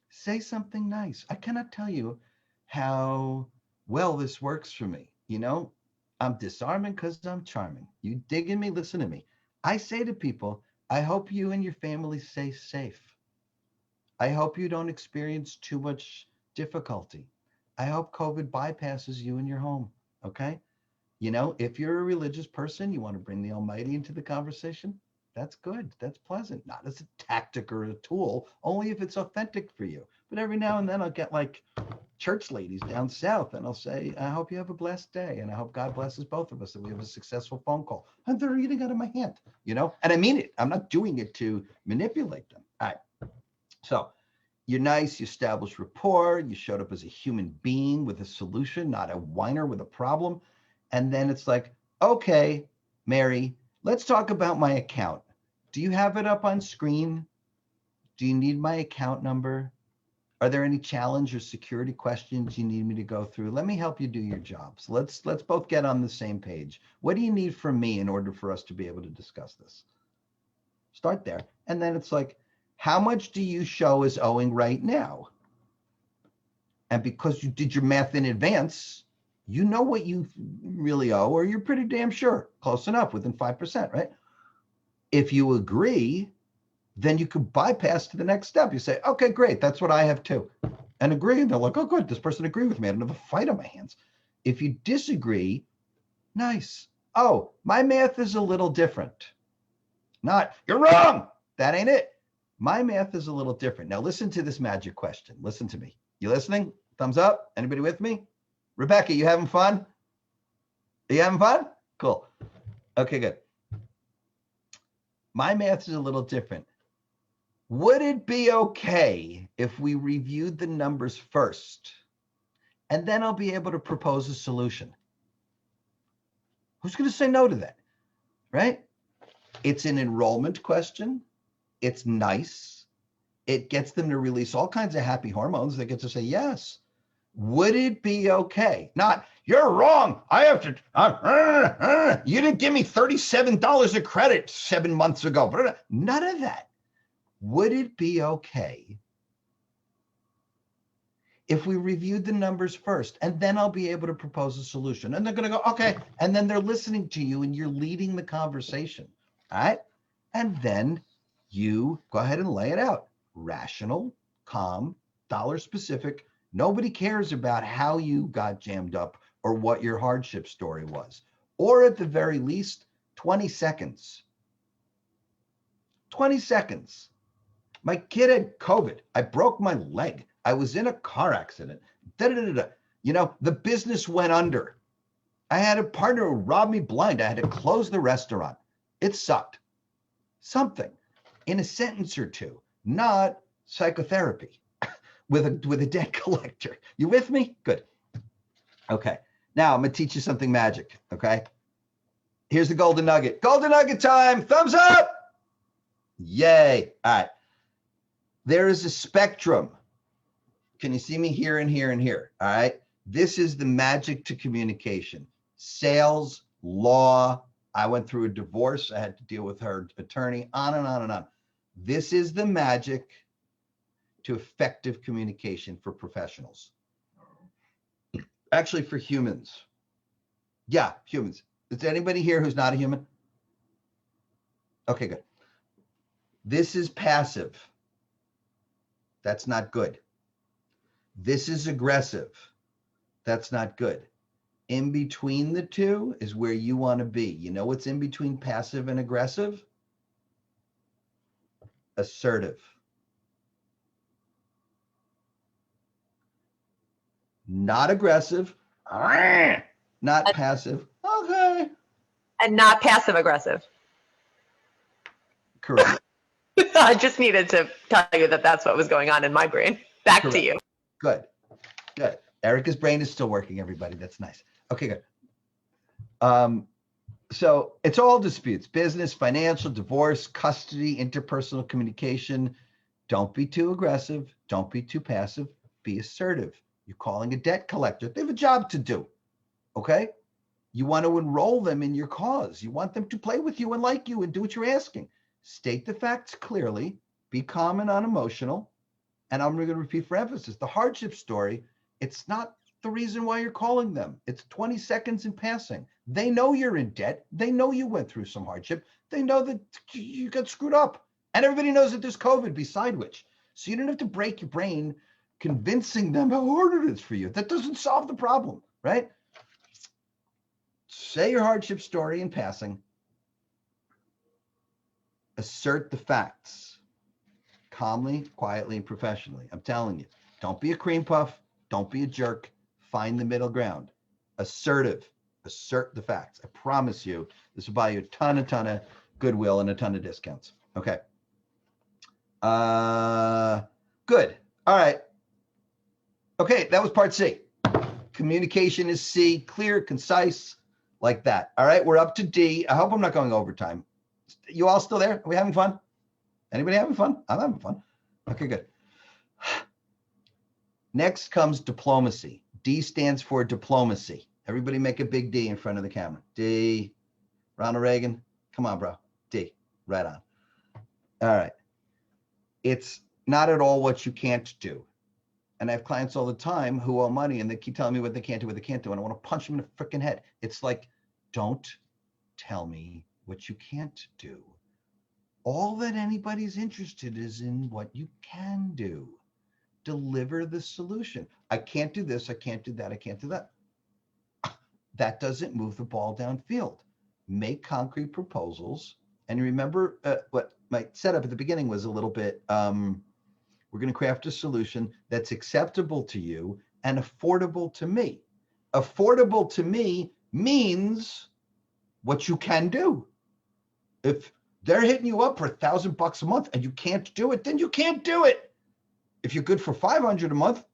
Say something nice. I cannot tell you how well this works for me. You know, I'm disarming because I'm charming. You digging me? Listen to me. I say to people, I hope you and your family stay safe. I hope you don't experience too much difficulty. I hope COVID bypasses you in your home, okay? You know, if you're a religious person, you want to bring the Almighty into the conversation, that's good. That's pleasant. Not as a tactic or a tool, only if it's authentic for you. But every now and then I'll get like church ladies down south and I'll say, I hope you have a blessed day. And I hope God blesses both of us and we have a successful phone call. And they're eating out of my hand, you know? And I mean it. I'm not doing it to manipulate them. All right. So you're nice, you establish rapport, you showed up as a human being with a solution, not a whiner with a problem. And then it's like, okay, Mary, let's talk about my account. Do you have it up on screen? Do you need my account number? Are there any challenge or security questions you need me to go through? Let me help you do your job. So let's both get on the same page. What do you need from me in order for us to be able to discuss this? Start there. And then it's like, how much do you show as owing right now? And because you did your math in advance, you know what you really owe, or you're pretty damn sure, close enough, within 5%, right? If you agree, then you could bypass to the next step. You say, okay, great, that's what I have too. And agree, and they're like, oh, good, this person agreed with me. I had another fight on my hands. If you disagree, nice. Oh, my math is a little different. Not, you're wrong. That ain't it. My math is a little different. Now listen to this magic question. Listen to me. You listening? Thumbs up. Anybody with me? Rebecca, you having fun? Are you having fun? Cool. Okay, good. My math is a little different. Would it be okay if we reviewed the numbers first, and then I'll be able to propose a solution? Who's going to say no to that, right? It's an enrollment question. It's nice. It gets them to release all kinds of happy hormones. They get to say yes. Would it be okay? Not, you're wrong. I have to, you didn't give me $37 of credit 7 months ago. None of that. Would it be okay if we reviewed the numbers first, and then I'll be able to propose a solution? And they're going to go, okay. And then they're listening to you and you're leading the conversation. All right. And then you go ahead and lay it out. Rational, calm, dollar specific. Nobody cares about how you got jammed up or what your hardship story was. Or at the very least, 20 seconds. 20 seconds. My kid had COVID. I broke my leg. I was in a car accident. You know, the business went under. I had a partner who robbed me blind. I had to close the restaurant. It sucked. Something in a sentence or two, not psychotherapy with a debt collector. You with me? Good. Okay. Now I'm going to teach you something magic. Okay. Here's the golden nugget. Golden nugget time. Thumbs up. Yay. All right. There is a spectrum. Can you see me here and here and here? All right. This is the magic to communication. Sales, law. I went through a divorce. I had to deal with her attorney, on and on and on. This is the magic to effective communication for professionals. Actually, for humans. Yeah, humans. Is there anybody here who's not a human? Okay, good. This is passive. That's not good. This is aggressive. That's not good. In between the two is where you want to be. You know what's in between passive and aggressive? Assertive. Not aggressive. Not passive. Okay. And not passive aggressive. Correct. I just needed to tell you that that's what was going on in my brain. Back Correct. to you. Good. Good. Erica's brain is still working, everybody. That's nice. Okay, good. So it's all disputes: business, financial, divorce, custody, interpersonal communication. Don't be too aggressive. Don't be too passive. Be assertive. You're calling a debt collector. They have a job to do. Okay? You want to enroll them in your cause. You want them to play with you and like you and do what you're asking. State the facts clearly. Be calm and unemotional. And I'm going to repeat for emphasis, the hardship story, it's not the reason why you're calling them. It's 20 seconds in passing. They know you're in debt. They know you went through some hardship. They know that you got screwed up. And everybody knows that there's COVID, beside which. So you don't have to break your brain convincing them how hard it is for you. That doesn't solve the problem, right? Say your hardship story in passing. Assert the facts. Calmly, quietly, and professionally. I'm telling you, don't be a cream puff. Don't be a jerk. Find the middle ground. Assertive. Assert the facts. I promise you, this will buy you a ton of goodwill and a ton of discounts. Okay. Good. All right. Okay, that was part C. Communication is C. Clear, concise, like that. All right, we're up to D. I hope I'm not going overtime. You all still there? Are we having fun? Anybody having fun? I'm having fun. Okay, good. Next comes diplomacy. D stands for diplomacy. Everybody make a big D in front of the camera. D. Ronald Reagan. Come on, bro. D. Right on. All right. It's not at all what you can't do. And I have clients all the time who owe money and they keep telling me what they can't do, what they can't do. And I want to punch them in the freaking head. It's like, don't tell me what you can't do. All that anybody's interested is in what you can do. Deliver the solution. I can't do this. I can't do that. I can't do that. That doesn't move the ball downfield. Make concrete proposals And you remember what my setup at the beginning was a little bit, we're going to craft a solution that's acceptable to you and affordable to me. Affordable to me means what you can do. If they're hitting you up for $1,000 a month and you can't do it, then you can't do it. If you're good for $500 a month,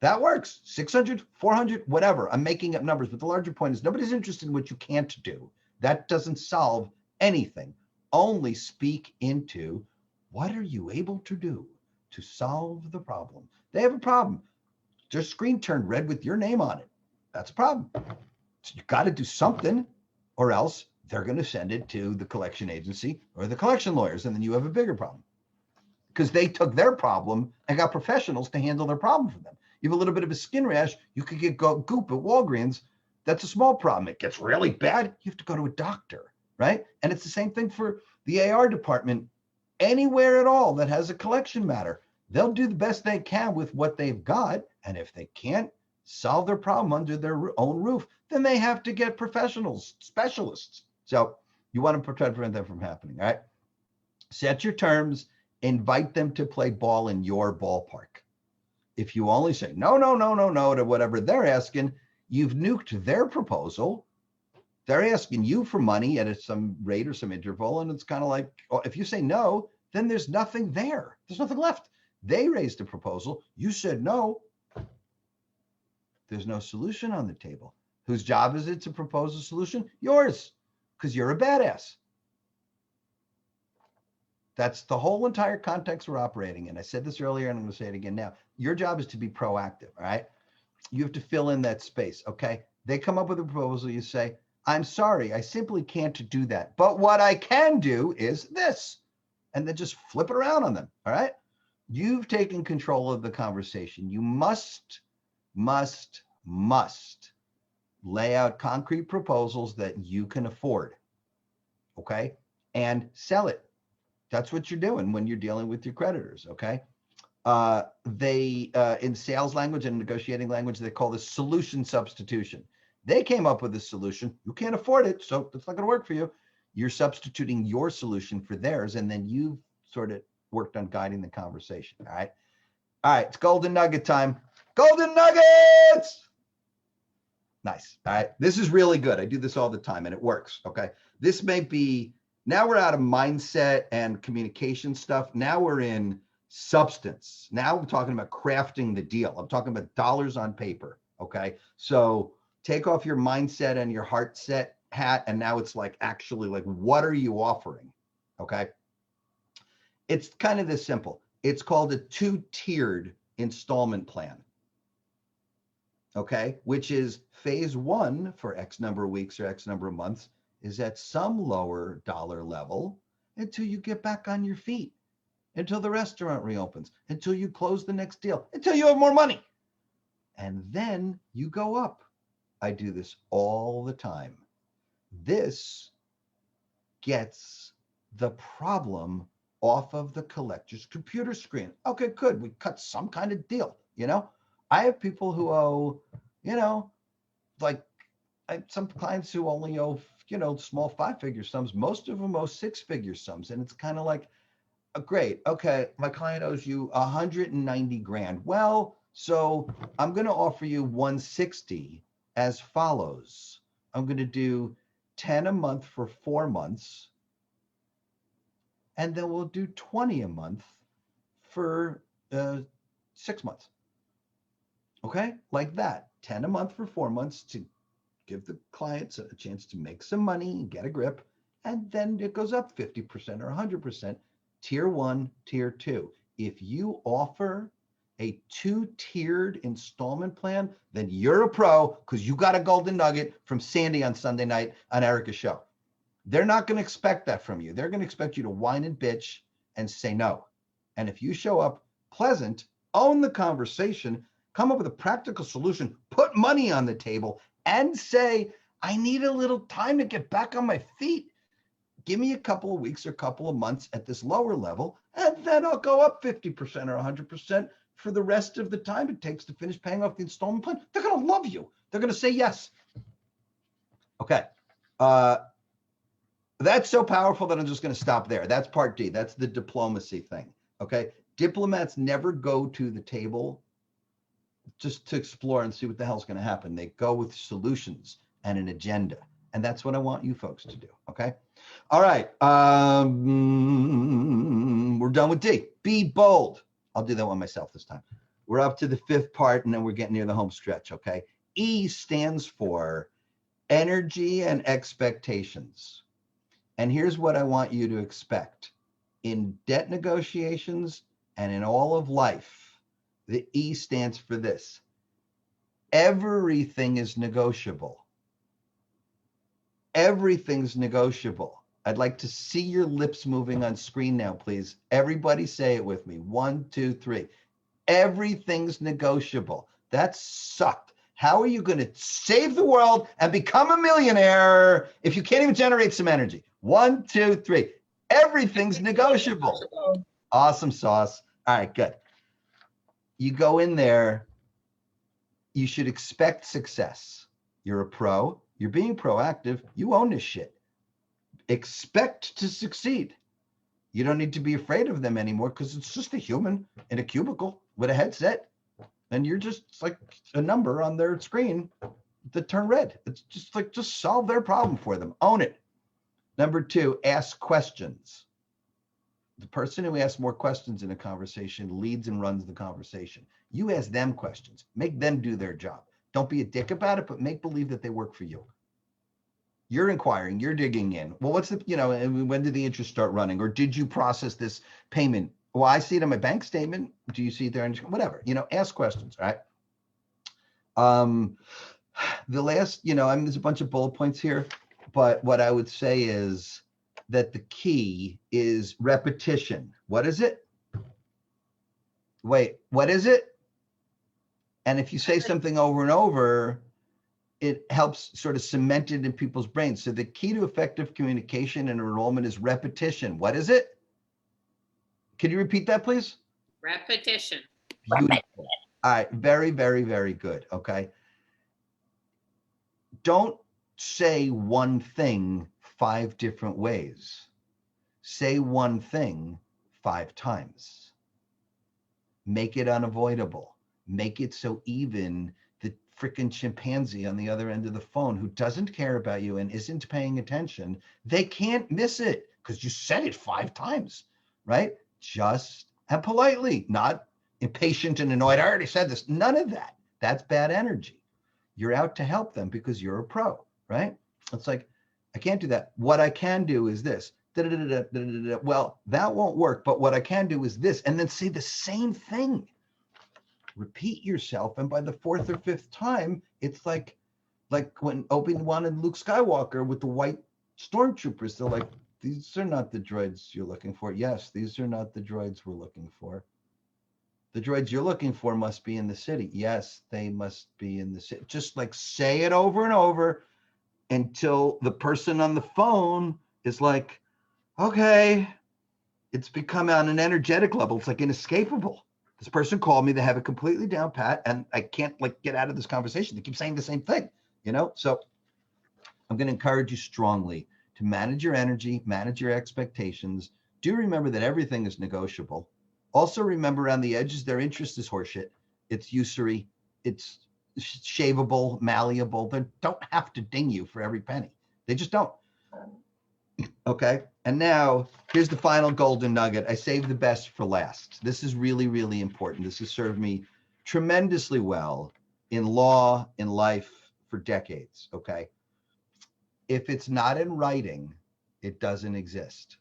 that works. 600, 400, whatever. I'm making up numbers, but the larger point is nobody's interested in what you can't do. That doesn't solve anything. Only speak into what are you able to do to solve the problem. They have a problem. Their screen turned red with your name on it. That's a problem. So you got to do something, or else they're going to send it to the collection agency or the collection lawyers, and then you have a bigger problem because they took their problem and got professionals to handle their problem for them. You have a little bit of a skin rash, you could get goop at Walgreens. That's a small problem. It gets really bad, you have to go to a doctor, right? And it's the same thing for the AR department. Anywhere at all that has a collection matter, they'll do the best they can with what they've got. And if they can't solve their problem under their own roof, then they have to get professionals, specialists. So you want to try to prevent that from happening, all right? Set your terms, invite them to play ball in your ballpark. If you only say no to whatever they're asking, you've nuked their proposal. They're asking you for money at some rate or some interval. And it's kind of like, oh, if you say no, then there's nothing there. There's nothing left. They raised a proposal. You said no. There's no solution on the table. Whose job is it to propose a solution? Yours, because you're a badass. That's the whole entire context we're operating in. I said this earlier, and I'm going to say it again now. Your job is to be proactive, all right? You have to fill in that space, okay? They come up with a proposal. You say, I'm sorry, I simply can't do that. But what I can do is this. And then just flip it around on them, all right? You've taken control of the conversation. You must lay out concrete proposals that you can afford, okay? And sell it. That's what you're doing when you're dealing with your creditors, okay? In sales language and negotiating language, they call this solution substitution. They came up with a solution. You can't afford it, so it's not going to work for you. You're substituting your solution for theirs, and then you've sort of worked on guiding the conversation, all right? All right, it's golden nugget time. Golden nuggets! Nice, all right? This is really good. I do this all the time, and it works, okay? This may be, now we're out of mindset and communication stuff. Now we're in substance. Now we're talking about crafting the deal. I'm talking about dollars on paper, okay? So take off your mindset and your heart set hat, and now it's like actually like, what are you offering, okay? It's kind of this simple. It's called a two-tiered installment plan, okay? Which is phase one for X number of weeks or X number of months is at some lower dollar level until you get back on your feet, until the restaurant reopens, until you close the next deal, until you have more money. And then you go up. I do this all the time. This gets the problem off of the collector's computer screen. Okay, good. We cut some kind of deal, you know? I have people who owe, you know, like some clients who only owe, you know, small 5-figure sums. Most of them owe 6-figure sums. And it's kind of like, great. Okay, my client owes you 190 grand. Well, so I'm going to offer you 160 as follows. I'm going to do 10 a month for 4 months. And then we'll do 20 a month for 6 months. Okay, like that. 10 a month for 4 months to give the clients a chance to make some money and get a grip. And then it goes up 50% or 100%. Tier 1, tier 2. If you offer a 2-tiered installment plan, then you're a pro because you got a golden nugget from Sandy on Sunday night on Erica's show. They're not going to expect that from you. They're going to expect you to whine and bitch and say no. And if you show up pleasant, own the conversation, come up with a practical solution, put money on the table, and say, I need a little time to get back on my feet. Give me a couple of weeks or a couple of months at this lower level, and then I'll go up 50% or 100% for the rest of the time it takes to finish paying off the installment plan. They're going to love you. They're going to say yes. Okay. That's so powerful that I'm just going to stop there. That's part D. That's the diplomacy thing. Okay. Diplomats never go to the table just to explore and see what the hell's going to happen. They go with solutions and an agenda. And that's what I want you folks to do. Okay. All right. We're done with D. Be bold. I'll do that one myself this time. We're up to the fifth part, and then we're getting near the home stretch. Okay. E stands for energy and expectations. And here's what I want you to expect. In debt negotiations and in all of life, the E stands for this. Everything is negotiable. Everything's negotiable. I'd like to see your lips moving on screen now, please. Everybody say it with me. 1, 2, 3. Everything's negotiable. That sucked. How are you going to save the world and become a millionaire if you can't even generate some energy? 1, 2, 3. Everything's negotiable. Awesome sauce. All right, good. You go in there. You should expect success. You're a pro. You're being proactive. You own this shit. Expect to succeed. You don't need to be afraid of them anymore because it's just a human in a cubicle with a headset. And you're just like a number on their screen that turn red. It's just like, just solve their problem for them. Own it. Number 2, ask questions. The person who asks more questions in a conversation leads and runs the conversation. You ask them questions. Make them do their job. Don't be a dick about it, but make believe that they work for you. You're inquiring, you're digging in. Well, what's the, when did the interest start running? Or did you process this payment? Well, I see it on my bank statement. Do you see it there? Whatever, ask questions, right? The last, there's a bunch of bullet points here, but what I would say is that the key is repetition. What is it? Wait, what is it? And if you say something over and over, it helps sort of cement it in people's brains. So the key to effective communication and enrollment is repetition. What is it? Can you repeat that, please? Repetition. Beautiful. All right. Very, very, very good. Okay. Don't say one thing 5 different ways. Say one thing 5 times. Make it unavoidable. Make it so even the freaking chimpanzee on the other end of the phone who doesn't care about you and isn't paying attention, they can't miss it because you said it 5 times, right? Just and politely, not impatient and annoyed. I already said this. None of that. That's bad energy. You're out to help them because you're a pro, right? It's like, I can't do that. What I can do is this. Well, that won't work, but what I can do is this, and then say the same thing. Repeat yourself, and by the 4th or 5th time, it's like when Obi-Wan and Luke Skywalker with the white stormtroopers. They're like, these are not the droids you're looking for. Yes, these are not the droids we're looking for. The droids you're looking for must be in the city. Yes, they must be in the city. Just like say it over and over until the person on the phone is like, okay, it's become on an energetic level. It's like inescapable. This person called me. They have it completely down pat, and I can't get out of this conversation. They keep saying the same thing, So I'm going to encourage you strongly to manage your energy, manage your expectations. Do remember that everything is negotiable. Also remember around the edges, their interest is horseshit. It's usury. It's shavable, malleable. They don't have to ding you for every penny. They just don't. Okay. And now here's the final golden nugget. I saved the best for last. This is really, really important. This has served me tremendously well in law, in life for decades. Okay. If it's not in writing, it doesn't exist.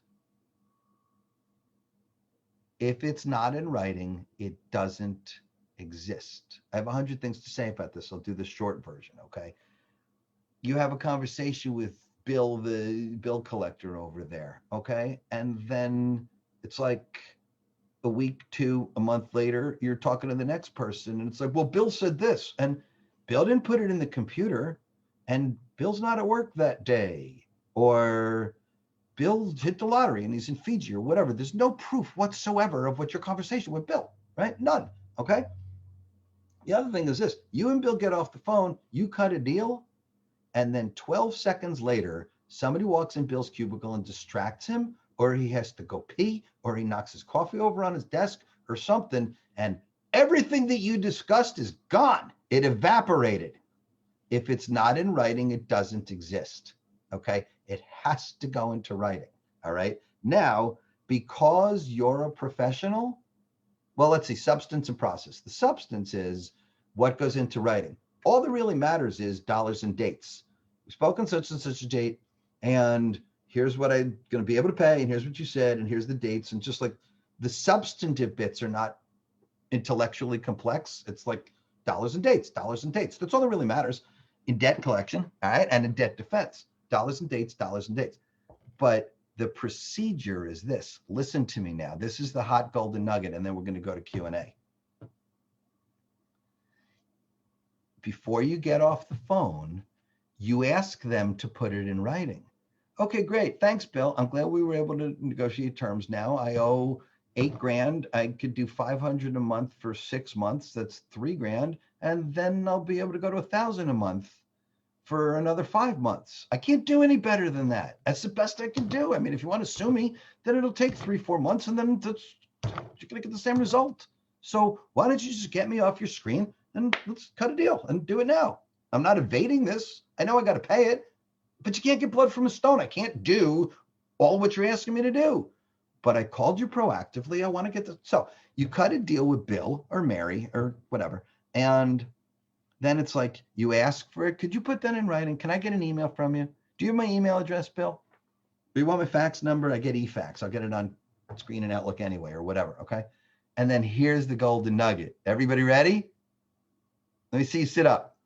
If it's not in writing, it doesn't exist. I have 100 things to say about this. I'll do the short version. Okay. You have a conversation with Bill, the bill collector over there, okay? And then it's like a week, 2, a month later, you're talking to the next person, and it's like, well, Bill said this, and Bill didn't put it in the computer, and Bill's not at work that day, or Bill hit the lottery and he's in Fiji or whatever. There's no proof whatsoever of what your conversation with Bill, right? None, okay? The other thing is this, you and Bill get off the phone, you cut a deal, and then 12 seconds later, Somebody walks in Bill's cubicle and distracts him, or he has to go pee, or he knocks his coffee over on his desk or something, and everything that you discussed is gone. It evaporated. If it's not in writing, it doesn't exist. Okay? It has to go into writing. All right? Now, because you're a professional, well, let's see, substance and process. The substance is what goes into writing. All that really matters is dollars and dates. We spoke on such and such a date, and here's what I'm going to be able to pay, and here's what you said, and here's the dates. And just like the substantive bits are not intellectually complex. It's like dollars and dates, dollars and dates. That's all that really matters in debt collection, all right, and in debt defense. Dollars and dates, dollars and dates. But the procedure is this. Listen to me now. This is the hot golden nugget, and then we're going to go to Q&A. Before you get off the phone, you ask them to put it in writing. Okay, great. Thanks, Bill. I'm glad we were able to negotiate terms now. I owe $8,000. I could do $500 a month for 6 months. That's $3,000. And then I'll be able to go to $1,000 a month for another 5 months. I can't do any better than that. That's the best I can do. I mean, if you want to sue me, then it'll take 3-4 months, and then you're going to get the same result. So why don't you just get me off your screen and let's cut a deal and do it now. I'm not evading this. I know I got to pay it, but you can't get blood from a stone. I can't do all what you're asking me to do. But I called you proactively. I want to get this. So you cut a deal with Bill or Mary or whatever, and then it's like you ask for it. Could you put that in writing? Can I get an email from you? Do you have my email address, Bill? Do you want my fax number? I get e-fax. I'll get it on screen and Outlook anyway or whatever, okay? And then here's the golden nugget. Everybody ready? Let me see you sit up.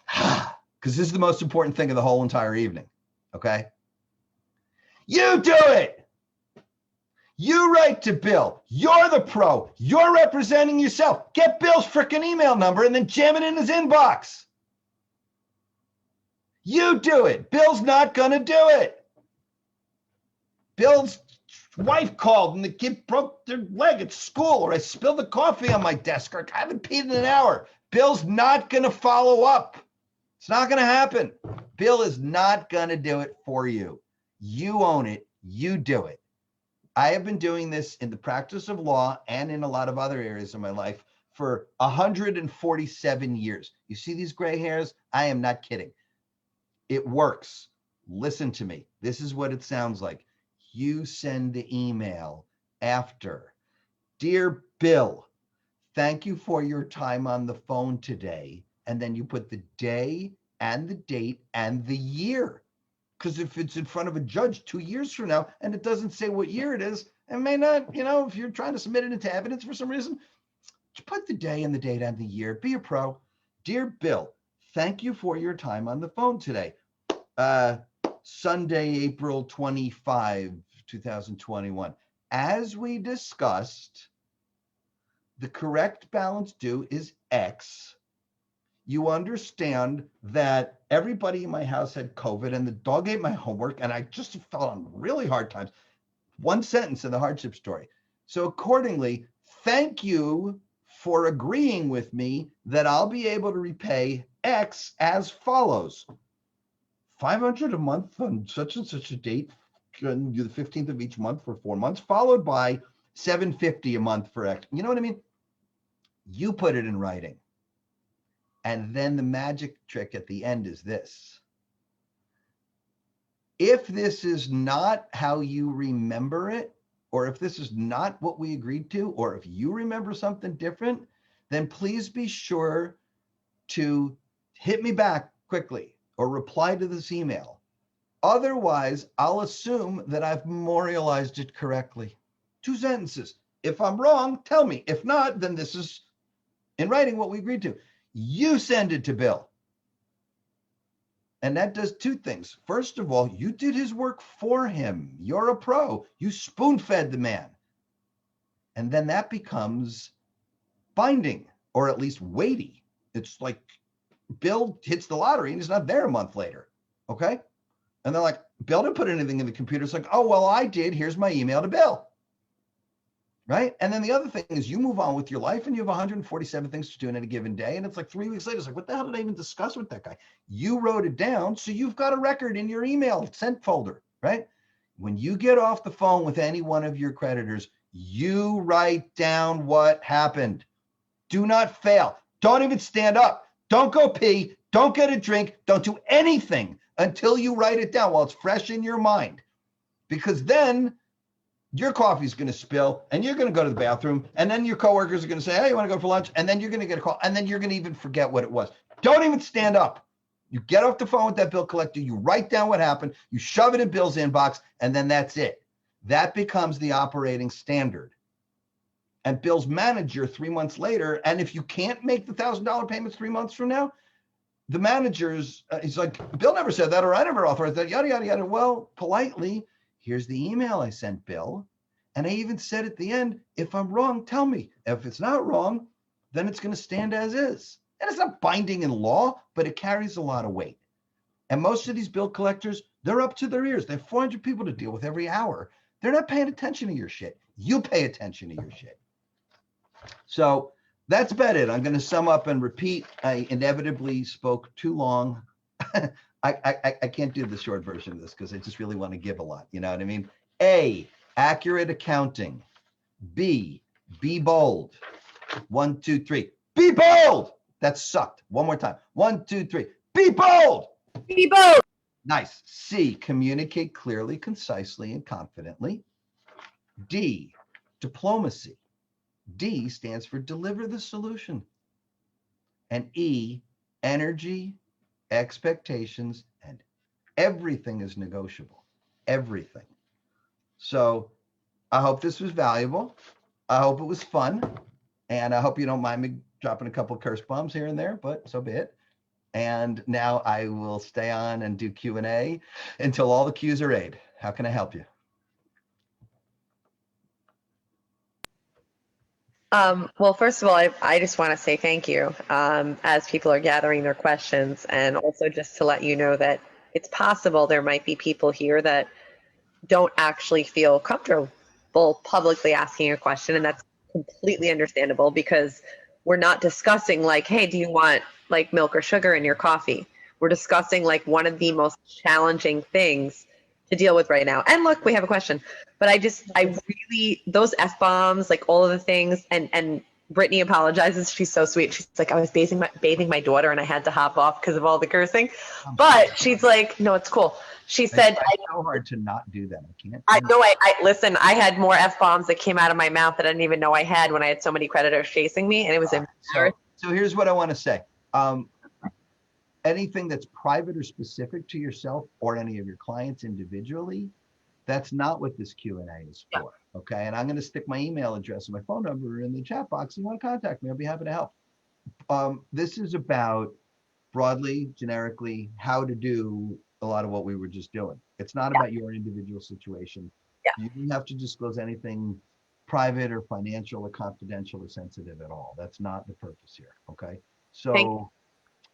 Because this is the most important thing of the whole entire evening, okay? You do it. You write to Bill. You're the pro. You're representing yourself. Get Bill's freaking email number and then jam it in his inbox. You do it. Bill's not going to do it. Bill's wife called and the kid broke their leg at school, or I spilled the coffee on my desk, or I haven't peed in an hour. Bill's not going to follow up. It's not going to happen. Bill is not going to do it for you. You own it. You do it. I have been doing this in the practice of law and in a lot of other areas of my life for 147 years. You see these gray hairs? I am not kidding. It works. Listen to me. This is what it sounds like. You send the email after. Dear Bill, thank you for your time on the phone today. And then you put the day and the date and the year. Because if it's in front of a judge 2 years from now and it doesn't say what year it is, it may not, if you're trying to submit it into evidence for some reason, just put the day and the date and the year. Be a pro. Dear Bill, thank you for your time on the phone today. Sunday, April 25, 2021. As we discussed, the correct balance due is X. You understand that everybody in my house had COVID and the dog ate my homework, and I just fell on really hard times. One sentence in the hardship story. So accordingly, thank you for agreeing with me that I'll be able to repay X as follows. $500 a month on such and such a date, the 15th of each month for 4 months, followed by $750 a month for X. You know what I mean? You put it in writing. And then the magic trick at the end is this. If this is not how you remember it, or if this is not what we agreed to, or if you remember something different, then please be sure to hit me back quickly or reply to this email. Otherwise, I'll assume that I've memorialized it correctly. 2 sentences. If I'm wrong, tell me. If not, then this is in writing what we agreed to. You send it to Bill. And that does 2 things. First of all, you did his work for him. You're a pro. You spoon-fed the man. And then that becomes binding, or at least weighty. It's like Bill hits the lottery and he's not there a month later. Okay? And they're like, Bill didn't put anything in the computer. It's like, oh, well, I did. Here's my email to Bill. right? And then the other thing is you move on with your life and you have 147 things to do in a given day. And it's like 3 weeks later, it's like, what the hell did I even discuss with that guy? You wrote it down. So you've got a record in your email sent folder, right? When you get off the phone with any one of your creditors, you write down what happened. Do not fail. Don't even stand up. Don't go pee. Don't get a drink. Don't do anything until you write it down while it's fresh in your mind. Because then your coffee's going to spill and you're going to go to the bathroom. And then your coworkers are going to say, hey, you want to go for lunch? And then you're going to get a call. And then you're going to even forget what it was. Don't even stand up. You get off the phone with that bill collector. You write down what happened. You shove it in Bill's inbox. And then that's it. That becomes the operating standard. And Bill's manager 3 months later, and if you can't make the $1,000 payments 3 months from now, the manager's, he's like, Bill never said that, or I never authorized that, yada, yada, yada. Well, politely, here's the email I sent Bill. And I even said at the end, if I'm wrong, tell me. If it's not wrong, then it's going to stand as is. And it's not binding in law, but it carries a lot of weight. And most of these bill collectors, they're up to their ears. They have 400 people to deal with every hour. They're not paying attention to your shit. You pay attention to your shit. So that's about it. I'm going to sum up and repeat. I inevitably spoke too long. I can't do the short version of this because I just really want to give a lot. You know what I mean? A, accurate accounting. B, be bold. 1, 2, 3. Be bold. That sucked. One more time. 1, 2, 3. Be bold. Be bold. Nice. C, communicate clearly, concisely, and confidently. D, diplomacy. D stands for deliver the solution. And E, energy, expectations, and everything is negotiable. Everything. So I hope this was valuable. I hope it was fun. And I hope you don't mind me dropping a couple of curse bombs here and there, but so be it. And now I will stay on and do Q&A until all the Q's are A'd. How can I help you? Well, first of all, I just want to say thank you as people are gathering their questions, and also just to let you know that it's possible there might be people here that don't actually feel comfortable publicly asking a question, and that's completely understandable because we're not discussing like, hey, do you want like milk or sugar in your coffee? We're discussing like one of the most challenging things to deal with right now. And look, we have a question, but I really, those F-bombs, like all of the things, and Brittany apologizes. She's so sweet. She's like, I was bathing my daughter and I had to hop off because of all the cursing, but she's like, no, it's cool. She said, it's so hard to not do that. I can't. I know. I listen. I had more F-bombs that came out of my mouth that I didn't even know I had when I had so many creditors chasing me, and it was embarrassing. So here's what I want to say. Anything that's private or specific to yourself or any of your clients individually, that's not what this Q&A is for. Yeah. Okay. And I'm going to stick my email address and my phone number in the chat box. If you want to contact me, I'll be happy to help. This is about broadly, generically, how to do a lot of what we were just doing. It's not about your individual situation. Yeah. You don't have to disclose anything private or financial or confidential or sensitive at all. That's not the purpose here. Okay. So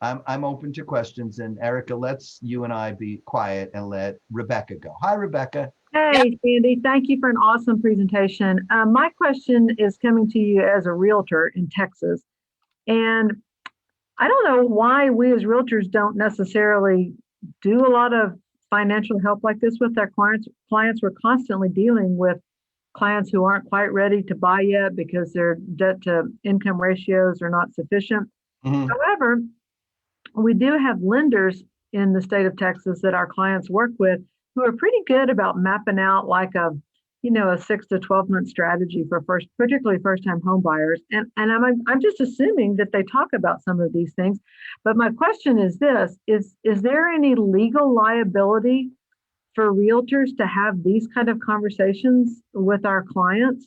I'm open to questions, and Erica, let's you and I be quiet and let Rebecca go. Hi, Rebecca. Hey, Sandy. Thank you for an awesome presentation. My question is coming to you as a realtor in Texas. And I don't know why we as realtors don't necessarily do a lot of financial help like this with our clients. We're constantly dealing with clients who aren't quite ready to buy yet because their debt to income ratios are not sufficient. Mm-hmm. However, we do have lenders in the state of Texas that our clients work with who are pretty good about mapping out like a 6 to 12 month strategy for particularly first-time home buyers. And I'm just assuming that they talk about some of these things. But my question is this, is there any legal liability for realtors to have these kind of conversations with our clients?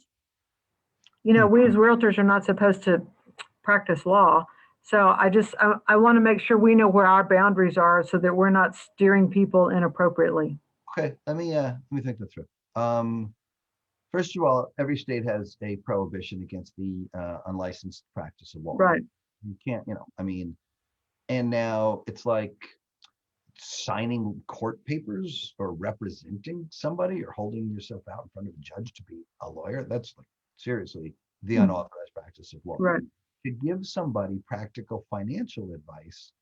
We as realtors are not supposed to practice law. So I want to make sure we know where our boundaries are so that we're not steering people inappropriately. Okay, let me think that through. First of all, every state has a prohibition against the unlicensed practice of law. Right. You can't, and now it's like signing court papers or representing somebody or holding yourself out in front of a judge to be a lawyer. That's like seriously, the Hmm. unauthorized practice of law. Right. To give somebody practical financial advice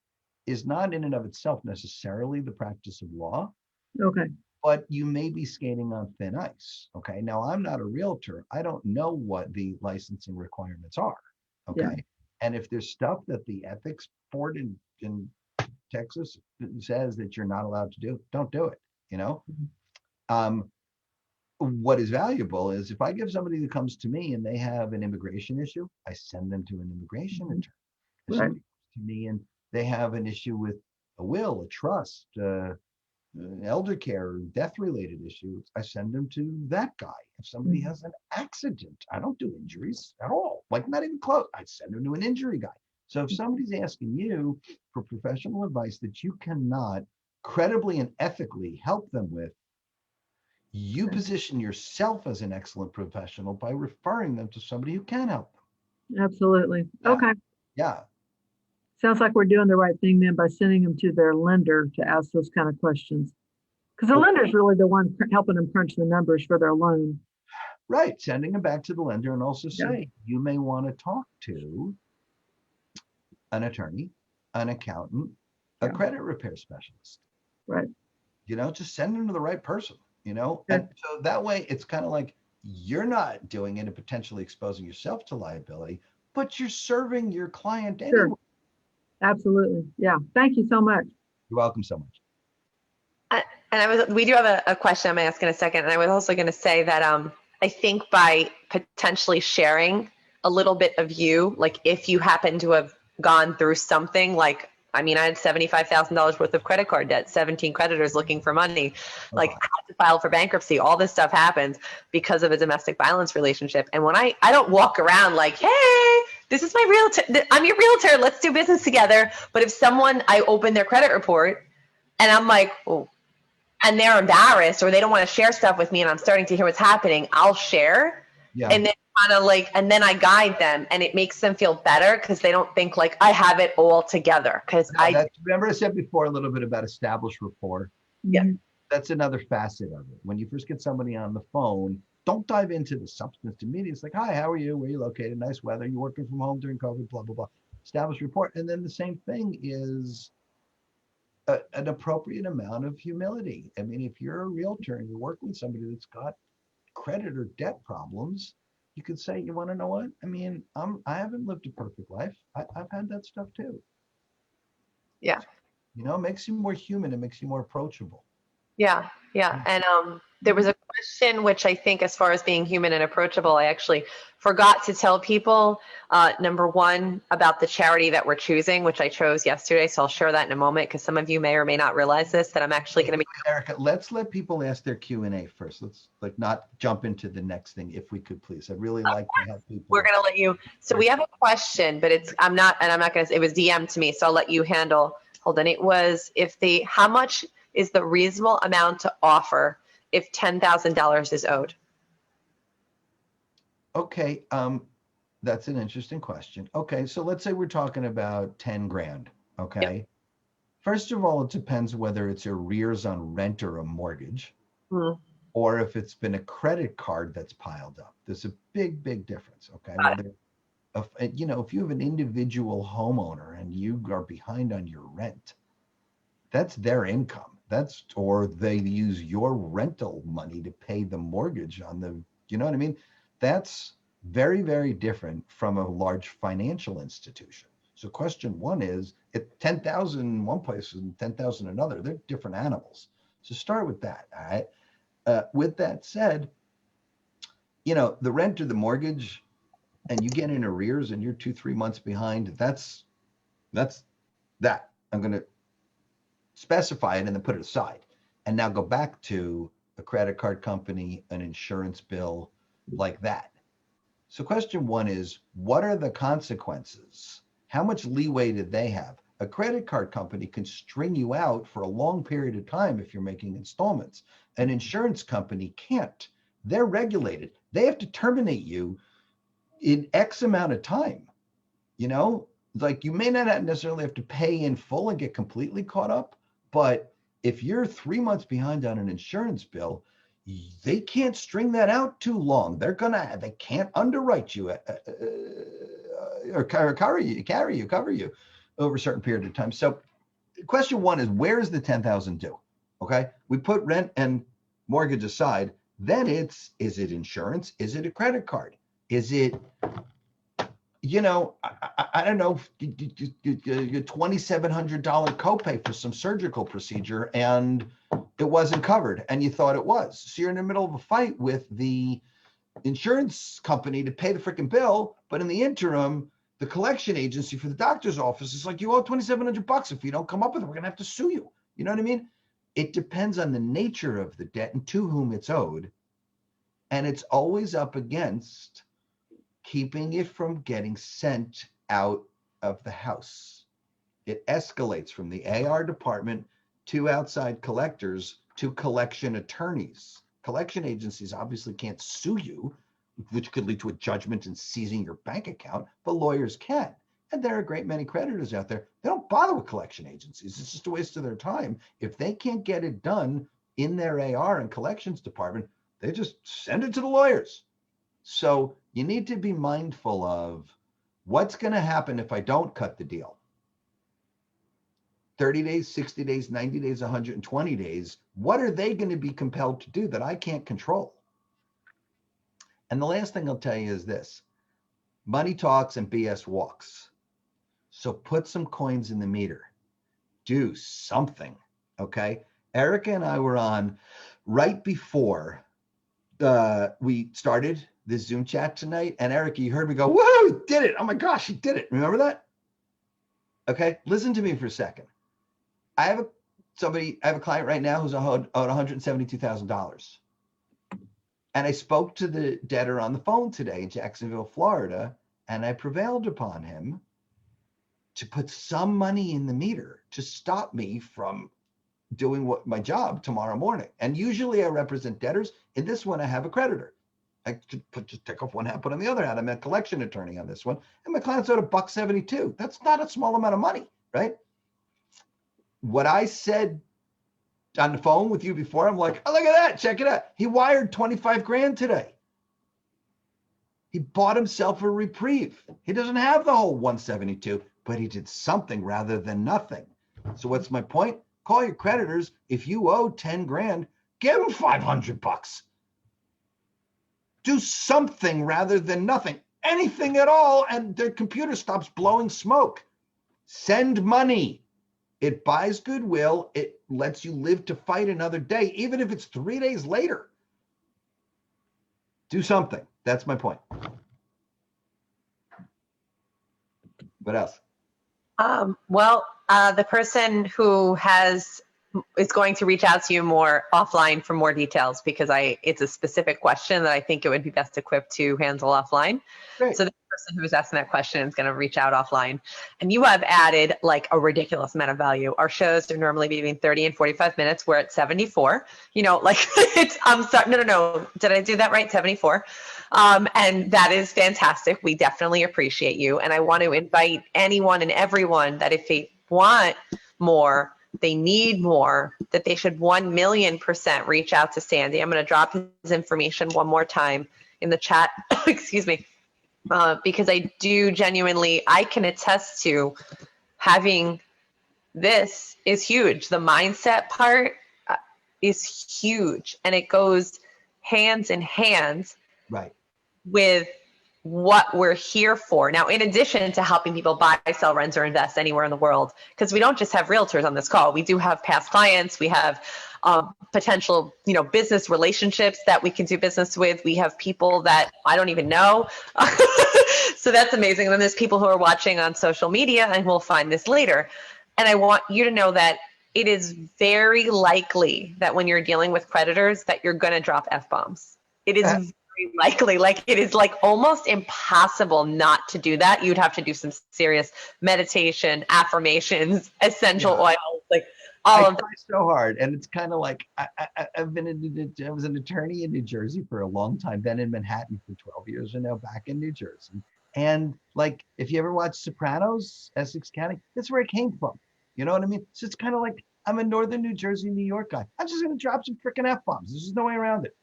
is not in and of itself necessarily the practice of law, Okay. but you may be skating on thin ice. Okay. Now, I'm not a realtor. I don't know what the licensing requirements are. Okay. Yeah. And if there's stuff that the ethics board in Texas says that you're not allowed to do, don't do it. You know, um, what is valuable is if I give somebody who comes to me and they have an immigration issue, I send them to an immigration attorney. If Right. somebody comes to me and they have an issue with a will, a trust, elder care, death-related issues, I send them to that guy. If somebody has an accident, I don't do injuries at all, like not even close. I send them to an injury guy. So if somebody's asking you for professional advice that you cannot credibly and ethically help them with, you position yourself as an excellent professional by referring them to somebody who can help them. Absolutely. Yeah. Okay. Yeah. Sounds like we're doing the right thing then by sending them to their lender to ask those kind of questions. Because the lender's really the one helping them crunch the numbers for their loan. Right. Sending them back to the lender and also Yeah. say, you may want to talk to an attorney, an accountant, a Yeah. credit repair specialist. Right. You know, just send them to the right person, you know? Yeah. And so that way it's kind of like you're not doing it and potentially exposing yourself to liability, but you're serving your client Sure. anyway. Absolutely. Yeah. Thank you so much. You're welcome so much. And we do have a question I'm asking in a second. And I was also going to say that I think by potentially sharing a little bit of you, like if you happen to have gone through something like, I mean, I had $75,000 worth of credit card debt, 17 creditors looking for money, like I had to file for bankruptcy. All this stuff happens because of a domestic violence relationship. And when I don't walk around like, hey, this is my realtor, I'm your realtor, let's do business together. But if I open their credit report and I'm like, oh, and they're embarrassed or they don't want to share stuff with me and I'm starting to hear what's happening, I'll share. Yeah. And then kind of like, and then I guide them and it makes them feel better because they don't think like I have it all together. Because Remember I said before a little bit about established rapport. Yeah. Mhm. That's another facet of it. When you first get somebody on the phone, don't dive into the substance immediately. It's like, hi, how are you? Where are you located? Nice weather. You working from home during COVID, blah, blah, blah. Established rapport. And then the same thing is an appropriate amount of humility. I mean, if you're a realtor and you're working with somebody that's got credit or debt problems, you could say, you want to know what? I mean, I haven't lived a perfect life. I've had that stuff too. Yeah. You know, it makes you more human. It makes you more approachable. Yeah. And there was a question, which I think as far as being human and approachable, I actually forgot to tell people, number one, about the charity that we're choosing, which I chose yesterday. So I'll share that in a moment because some of you may or may not realize this, that I'm actually going to be. Erica, let's let people ask their Q&A first. Let's not jump into the next thing, if we could, please. I'd really like to have people. We're going to let you. So we have a question, but I'm not going to, it was DM'd to me. So I'll let you handle. Hold on. It was how much is the reasonable amount to offer if $10,000 is owed? Okay, that's an interesting question. Okay, so let's say we're talking about 10 grand, okay? Yep. First of all, it depends whether it's arrears on rent or a mortgage, Mhm. or if it's been a credit card that's piled up. There's a big, big difference, okay? If you have an individual homeowner and you are behind on your rent, that's their income. Or they use your rental money to pay the mortgage on the, you know what I mean? That's very, very different from a large financial institution. So question one is, at 10,000 one place and 10,000 another, they're different animals. So start with that, all right? With that said, the rent or the mortgage, and you get in arrears and you're 2-3 months behind, that's that. I'm going to specify it and then put it aside. And now go back to a credit card company, an insurance bill, like that. So question one is, what are the consequences? How much leeway did they have? A credit card company can string you out for a long period of time if you're making installments. An insurance company can't. They're regulated. They have to terminate you in X amount of time. Like you may not necessarily have to pay in full and get completely caught up, but if you're 3 months behind on an insurance bill, they can't string that out too long. They can't underwrite you or cover you over a certain period of time. So question one is, where is the 10,000 due? Okay. We put rent and mortgage aside. Then is it insurance? Is it a credit card? Is it, I don't know, your $2,700 copay for some surgical procedure and it wasn't covered and you thought it was. So you're in the middle of a fight with the insurance company to pay the freaking bill. But in the interim, the collection agency for the doctor's office is like, you owe $2,700. If you don't come up with it, we're going to have to sue you. You know what I mean? It depends on the nature of the debt and to whom it's owed. And it's always up against keeping it from getting sent out of the house. It escalates from the AR department to outside collectors to collection attorneys. Collection agencies obviously can't sue you, which could lead to a judgment and seizing your bank account, but lawyers can. And there are a great many creditors out there. They don't bother with collection agencies. It's just a waste of their time. If they can't get it done in their AR and collections department, they just send it to the lawyers. So you need to be mindful of what's going to happen if I don't cut the deal. 30 days, 60 days, 90 days, 120 days. What are they going to be compelled to do that I can't control? And the last thing I'll tell you is this: money talks and BS walks. So put some coins in the meter. Do something, okay? Erica and I were on right before we started this Zoom chat tonight. And Erica, you heard me go, whoa, he did it. Oh my gosh, he did it. Remember that? Okay, listen to me for a second. I have a client right now who's owed $172,000. And I spoke to the debtor on the phone today in Jacksonville, Florida, and I prevailed upon him to put some money in the meter to stop me from doing my job tomorrow morning. And usually I represent debtors. In this one, I have a creditor. I just take off one hat, put on the other hat. I'm a collection attorney on this one. And my client's owed $172. That's not a small amount of money, right? What I said on the phone with you before, I'm like, oh, look at that, check it out. He wired 25 grand today. He bought himself a reprieve. He doesn't have the whole 172, but he did something rather than nothing. So what's my point? Call your creditors. If you owe 10 grand, give them $500. Do something rather than nothing, anything at all. And their computer stops blowing smoke. Send money. It buys goodwill. It lets you live to fight another day, even if it's 3 days later. Do something. That's my point. What else? The person who is going to reach out to you more offline for more details, because it's a specific question that I think it would be best equipped to handle offline. Great. So the person who was asking that question is going to reach out offline. And you have added like a ridiculous amount of value. Our shows are normally between 30 and 45 minutes. We're at 74. I'm sorry. No. Did I do that right? 74. And that is fantastic. We definitely appreciate you. And I want to invite anyone and everyone that if they want more, they need more, that they should 1,000,000% reach out to Sandy. I'm going to drop his information one more time in the chat. Excuse me. Because I do genuinely, I can attest to having this is huge. The mindset part is huge, and it goes hands in hand Right. with what we're here for. Now, in addition to helping people buy, sell, rent, or invest anywhere in the world, because we don't just have realtors on this call. We do have past clients. We have potential, business relationships that we can do business with. We have people that I don't even know. So that's amazing. And then there's people who are watching on social media and will find this later. And I want you to know that it is very likely that when you're dealing with creditors that you're going to drop F-bombs. It is very likely. Like it is like almost impossible not to do that. You'd have to do some serious meditation, affirmations, essential oils, like all of that. I try so hard, and it's kind of like I was an attorney in New Jersey for a long time, then in Manhattan for 12 years, and now back in New Jersey. And like, if you ever watch Sopranos, Essex County, that's where it came from. You know what I mean? So it's kind of like I'm a Northern New Jersey, New York guy. I'm just going to drop some freaking F-bombs. There's just no way around it.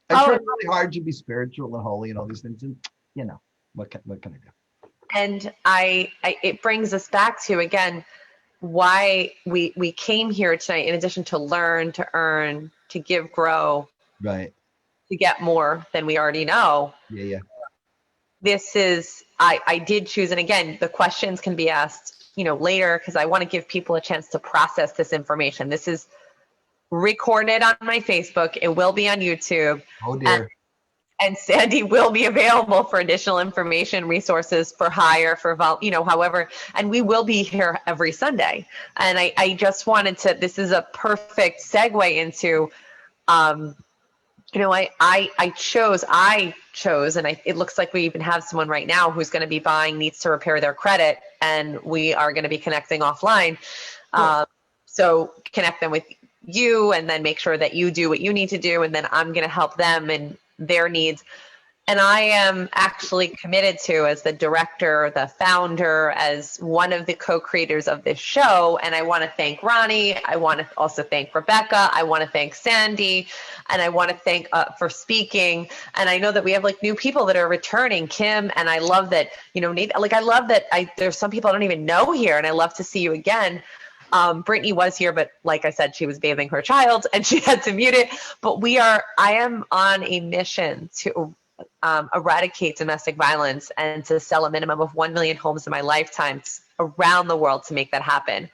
I try really hard to be spiritual and holy and all these things. And, you know, what can I do? And it brings us back to, again, why we came here tonight, in addition to learn, to earn, to give, grow, Right. to get more than we already know. Yeah. This is, I did choose, and again, the questions can be asked, later, because I want to give people a chance to process this information. This is recorded on my Facebook. It will be on YouTube. Oh dear. And Sandy will be available for additional information, resources, for hire, for however, and we will be here every Sunday. And I just wanted to, this is a perfect segue into, I chose, and it looks like we even have someone right now who's going to be needs to repair their credit, and we are going to be connecting offline. So connect them with you, and then make sure that you do what you need to do, and then I'm going to help them and their needs. And I am actually committed to, as the director, the founder, as one of the co-creators of this show. And I want to thank Ronnie. I want to also thank Rebecca. I want to thank Sandy. And I want to thank for speaking. And I know that we have new people that are returning, Kim. And I love that, Nate, I love that there's some people I don't even know here. And I love to see you again. Brittany was here, but like I said, she was bathing her child and she had to mute it. But I am on a mission to eradicate domestic violence and to sell a minimum of 1 million homes in my lifetime around the world to make that happen.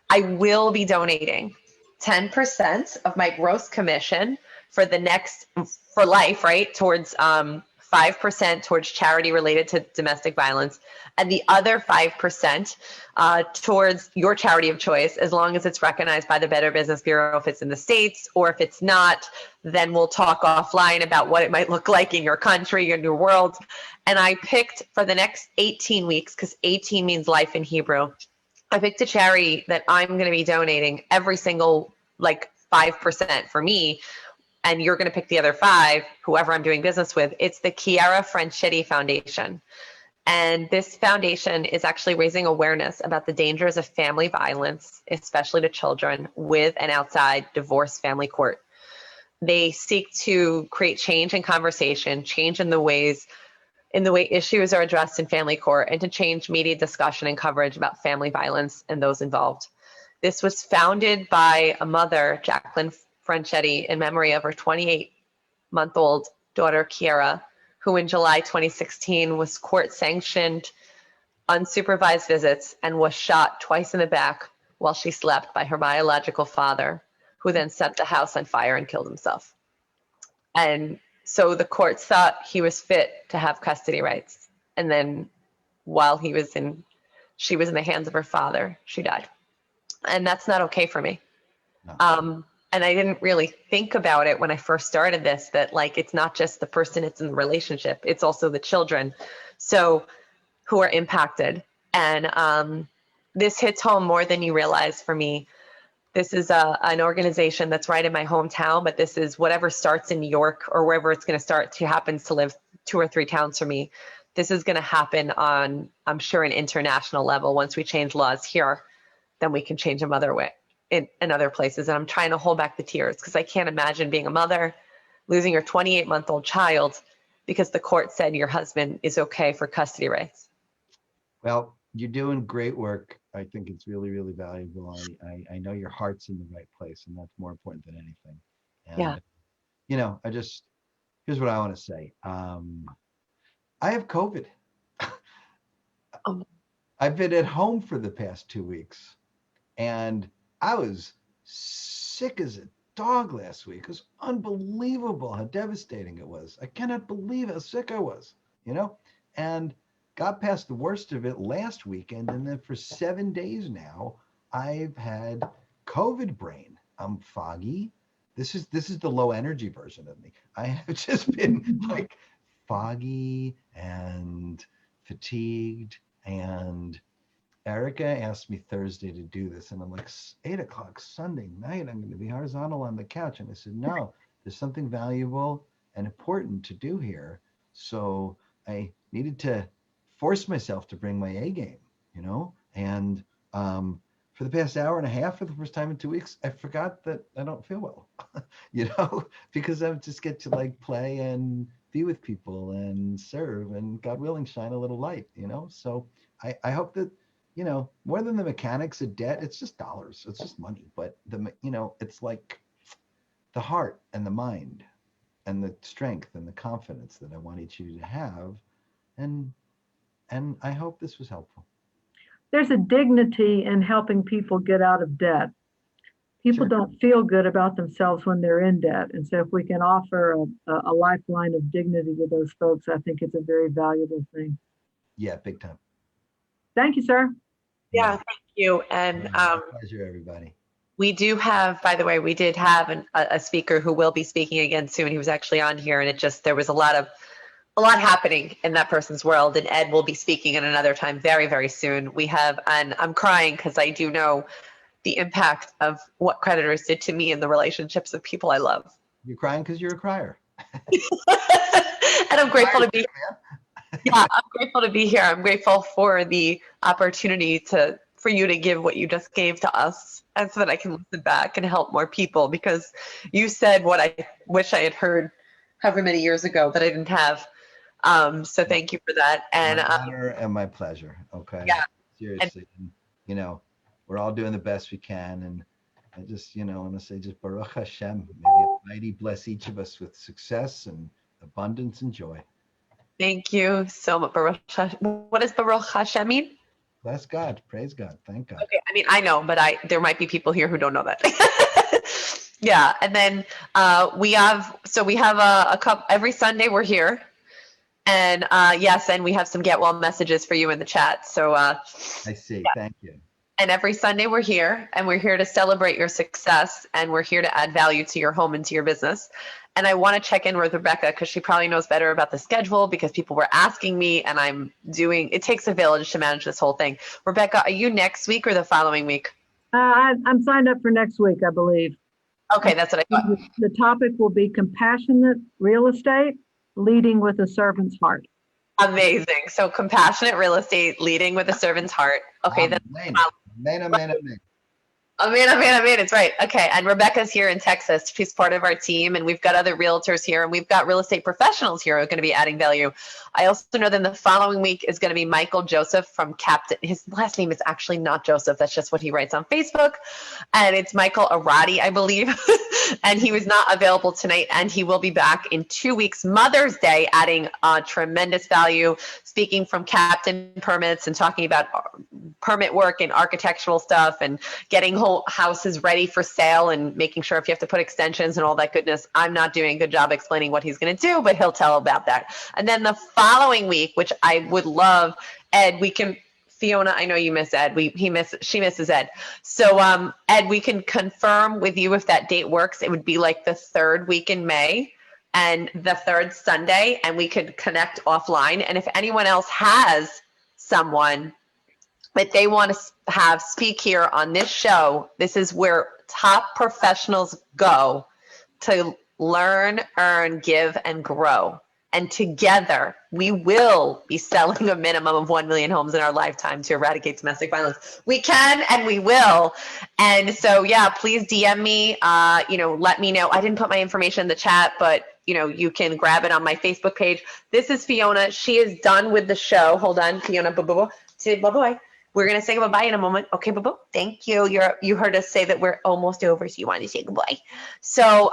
I will be donating 10% of my gross commission for life, right? Towards 5% towards charity related to domestic violence, and the other 5% towards your charity of choice, as long as it's recognized by the Better Business Bureau, if it's in the States, or if it's not, then we'll talk offline about what it might look like in your country, in your world. And I picked for the next 18 weeks, because 18 means life in Hebrew, I picked a charity that I'm going to be donating every single 5% for me. And you're going to pick the other 5, whoever I'm doing business with. It's the Chiara Franchetti Foundation. And this foundation is actually raising awareness about the dangers of family violence, especially to children, with and outside divorce family court. They seek to create change in conversation, change in the way issues are addressed in family court, and to change media discussion and coverage about family violence and those involved. This was founded by a mother, Jacqueline Franchetti, in memory of her 28-month-old daughter, Chiara, who in July 2016 was court-sanctioned, unsupervised visits, and was shot twice in the back while she slept by her biological father, who then set the house on fire and killed himself. And so the courts thought he was fit to have custody rights. And then while she was in the hands of her father, she died. And that's not okay for me. No. And I didn't really think about it when I first started this, that it's not just the person it's in the relationship, it's also the children who are impacted. And this hits home more than you realize for me. This is an organization that's right in my hometown, but this is whatever starts in New York or wherever it's going to start. She happens to live 2 or 3 towns from me. This is going to happen on, I'm sure, an international level. Once we change laws here, then we can change them in other places. And I'm trying to hold back the tears, because I can't imagine being a mother, losing your 28-month-old child because the court said your husband is okay for custody rights. Well, you're doing great work. I think it's really, really valuable. I know your heart's in the right place, and that's more important than anything. And, yeah. Here's what I want to say. I have COVID. I've been at home for the past 2 weeks, and I was sick as a dog last week. It was unbelievable how devastating it was. I cannot believe how sick I was, and got past the worst of it last weekend. And then for 7 days now, I've had COVID brain. I'm foggy. This is the low energy version of me. I have just been foggy and fatigued. And Erica asked me Thursday to do this, and I'm 8:00 Sunday night, I'm going to be horizontal on the couch. And I said, no, there's something valuable and important to do here. So I needed to force myself to bring my A game, and for the past hour and a half, for the first time in 2 weeks, I forgot that I don't feel well, because I just get to like play and be with people and serve and God willing, shine a little light, So I hope that, more than the mechanics of debt, it's just dollars, it's just money. But it's like the heart and the mind and the strength and the confidence that I want each of you to have. And I hope this was helpful. There's a dignity in helping people get out of debt. People Sure. don't feel good about themselves when they're in debt. And so if we can offer a lifeline of dignity to those folks, I think it's a very valuable thing. Yeah, big time. Thank you, sir. Yeah, thank you. And My pleasure, everybody. we do have, by the way, we did have a speaker who will be speaking again soon. He was actually on here, and there was a lot happening in that person's world, and Ed will be speaking at another time very, very soon. And I'm crying because I do know the impact of what creditors did to me in the relationships of people I love. You're crying because you're a crier. And I'm grateful to be Yeah, I'm grateful to be here. I'm grateful for the opportunity for you to give what you just gave to us, and so that I can listen back and help more people, because you said what I wish I had heard however many years ago that I didn't have. So thank you for that. And my honor and my pleasure. Okay. Yeah. Seriously. We're all doing the best we can. And I just, want to say just Baruch Hashem. May the Almighty bless each of us with success and abundance and joy. thank you so much. What does Baruch Hashem mean? Bless God. Praise God. Thank God. Okay, I mean, I know, but there might be people here who don't know that. Yeah, and then we have a couple every Sunday we're here, and yes, and we have some get well messages for you in the chat. So I see. Yeah. Thank you. And every Sunday we're here, and we're here to celebrate your success, and we're here to add value to your home and to your business. And I want to check in with Rebecca because she probably knows better about the schedule, because people were asking me, and it takes a village to manage this whole thing. Rebecca, are you next week or the following week? I'm signed up for next week, I believe. Okay, that's what I thought. The topic will be compassionate real estate, leading with a servant's heart. Amazing. So compassionate real estate, leading with a servant's heart. Okay, that's Amen. Amen. It's right. Okay. And Rebecca's here in Texas. She's part of our team, and we've got other realtors here, and we've got real estate professionals here who are going to be adding value. I also know that the following week is going to be Michael Joseph from Captain. His last name is actually not Joseph. That's just what he writes on Facebook. And it's Michael Arati, I believe. And he was not available tonight, and he will be back in 2 weeks, Mother's Day, adding tremendous value, speaking from Captain Permits and talking about permit work and architectural stuff and getting whole houses ready for sale and making sure if you have to put extensions and all that goodness. I'm not doing a good job explaining what he's going to do, but he'll tell about that. And then the following week, which I would love, Ed, Fiona, I know you miss Ed. She misses Ed. So Ed, we can confirm with you if that date works. It would be like the third week in May and the third Sunday, and we could connect offline. And if anyone else has someone that they want to have speak here on this show, this is where top professionals go to learn, earn, give, and grow. And together, we will be selling a minimum of 1 million homes in our lifetime to eradicate domestic violence. We can and we will. And so, yeah, please DM me. Let me know. I didn't put my information in the chat, but you can grab it on my Facebook page. This is Fiona. She is done with the show. Hold on, Fiona. Bye-bye. We're going to say goodbye in a moment. Okay, bye-bye. Thank you. You heard us say that we're almost over, so you wanted to say goodbye. So,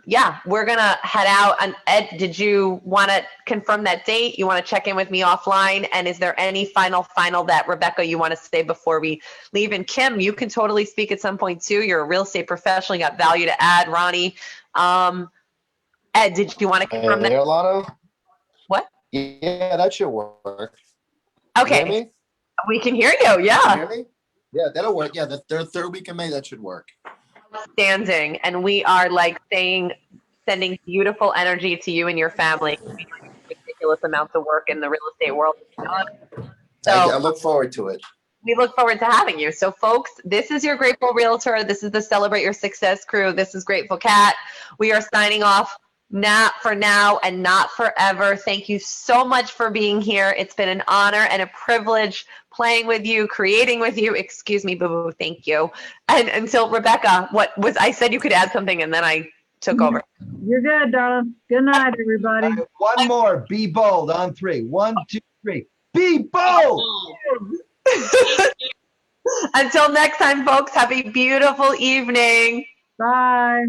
yeah, we're going to head out. And Ed, did you want to confirm that date? You want to check in with me offline? And is there any final that, Rebecca, you want to say before we leave? And Kim, you can totally speak at some point, too. You're a real estate professional. You got value to add. Ronnie. Ed, did you want to confirm that? Lotto? What? Yeah, that should work. Okay. You hear me? We can hear you, You yeah. hear me? Yeah, that'll work. Yeah, the third week in May, that should work. Outstanding. And we are sending beautiful energy to you and your family. Ridiculous amounts of work in the real estate world. I look forward to it. We look forward to having you. So folks, this is your Grateful Realtor. This is the Celebrate Your Success crew. This is Grateful Cat. We are signing off. not for now and not forever. Thank you so much for being here. It's been an honor and a privilege playing with you, creating with you. Excuse me, boo boo. Thank you. And until Rebecca, I said you could add something and then I took over. You're good, darling. Good night, everybody. All right, one more. Be bold on 3. 1, 2, 3. Be bold. Until next time, folks, have a beautiful evening. Bye.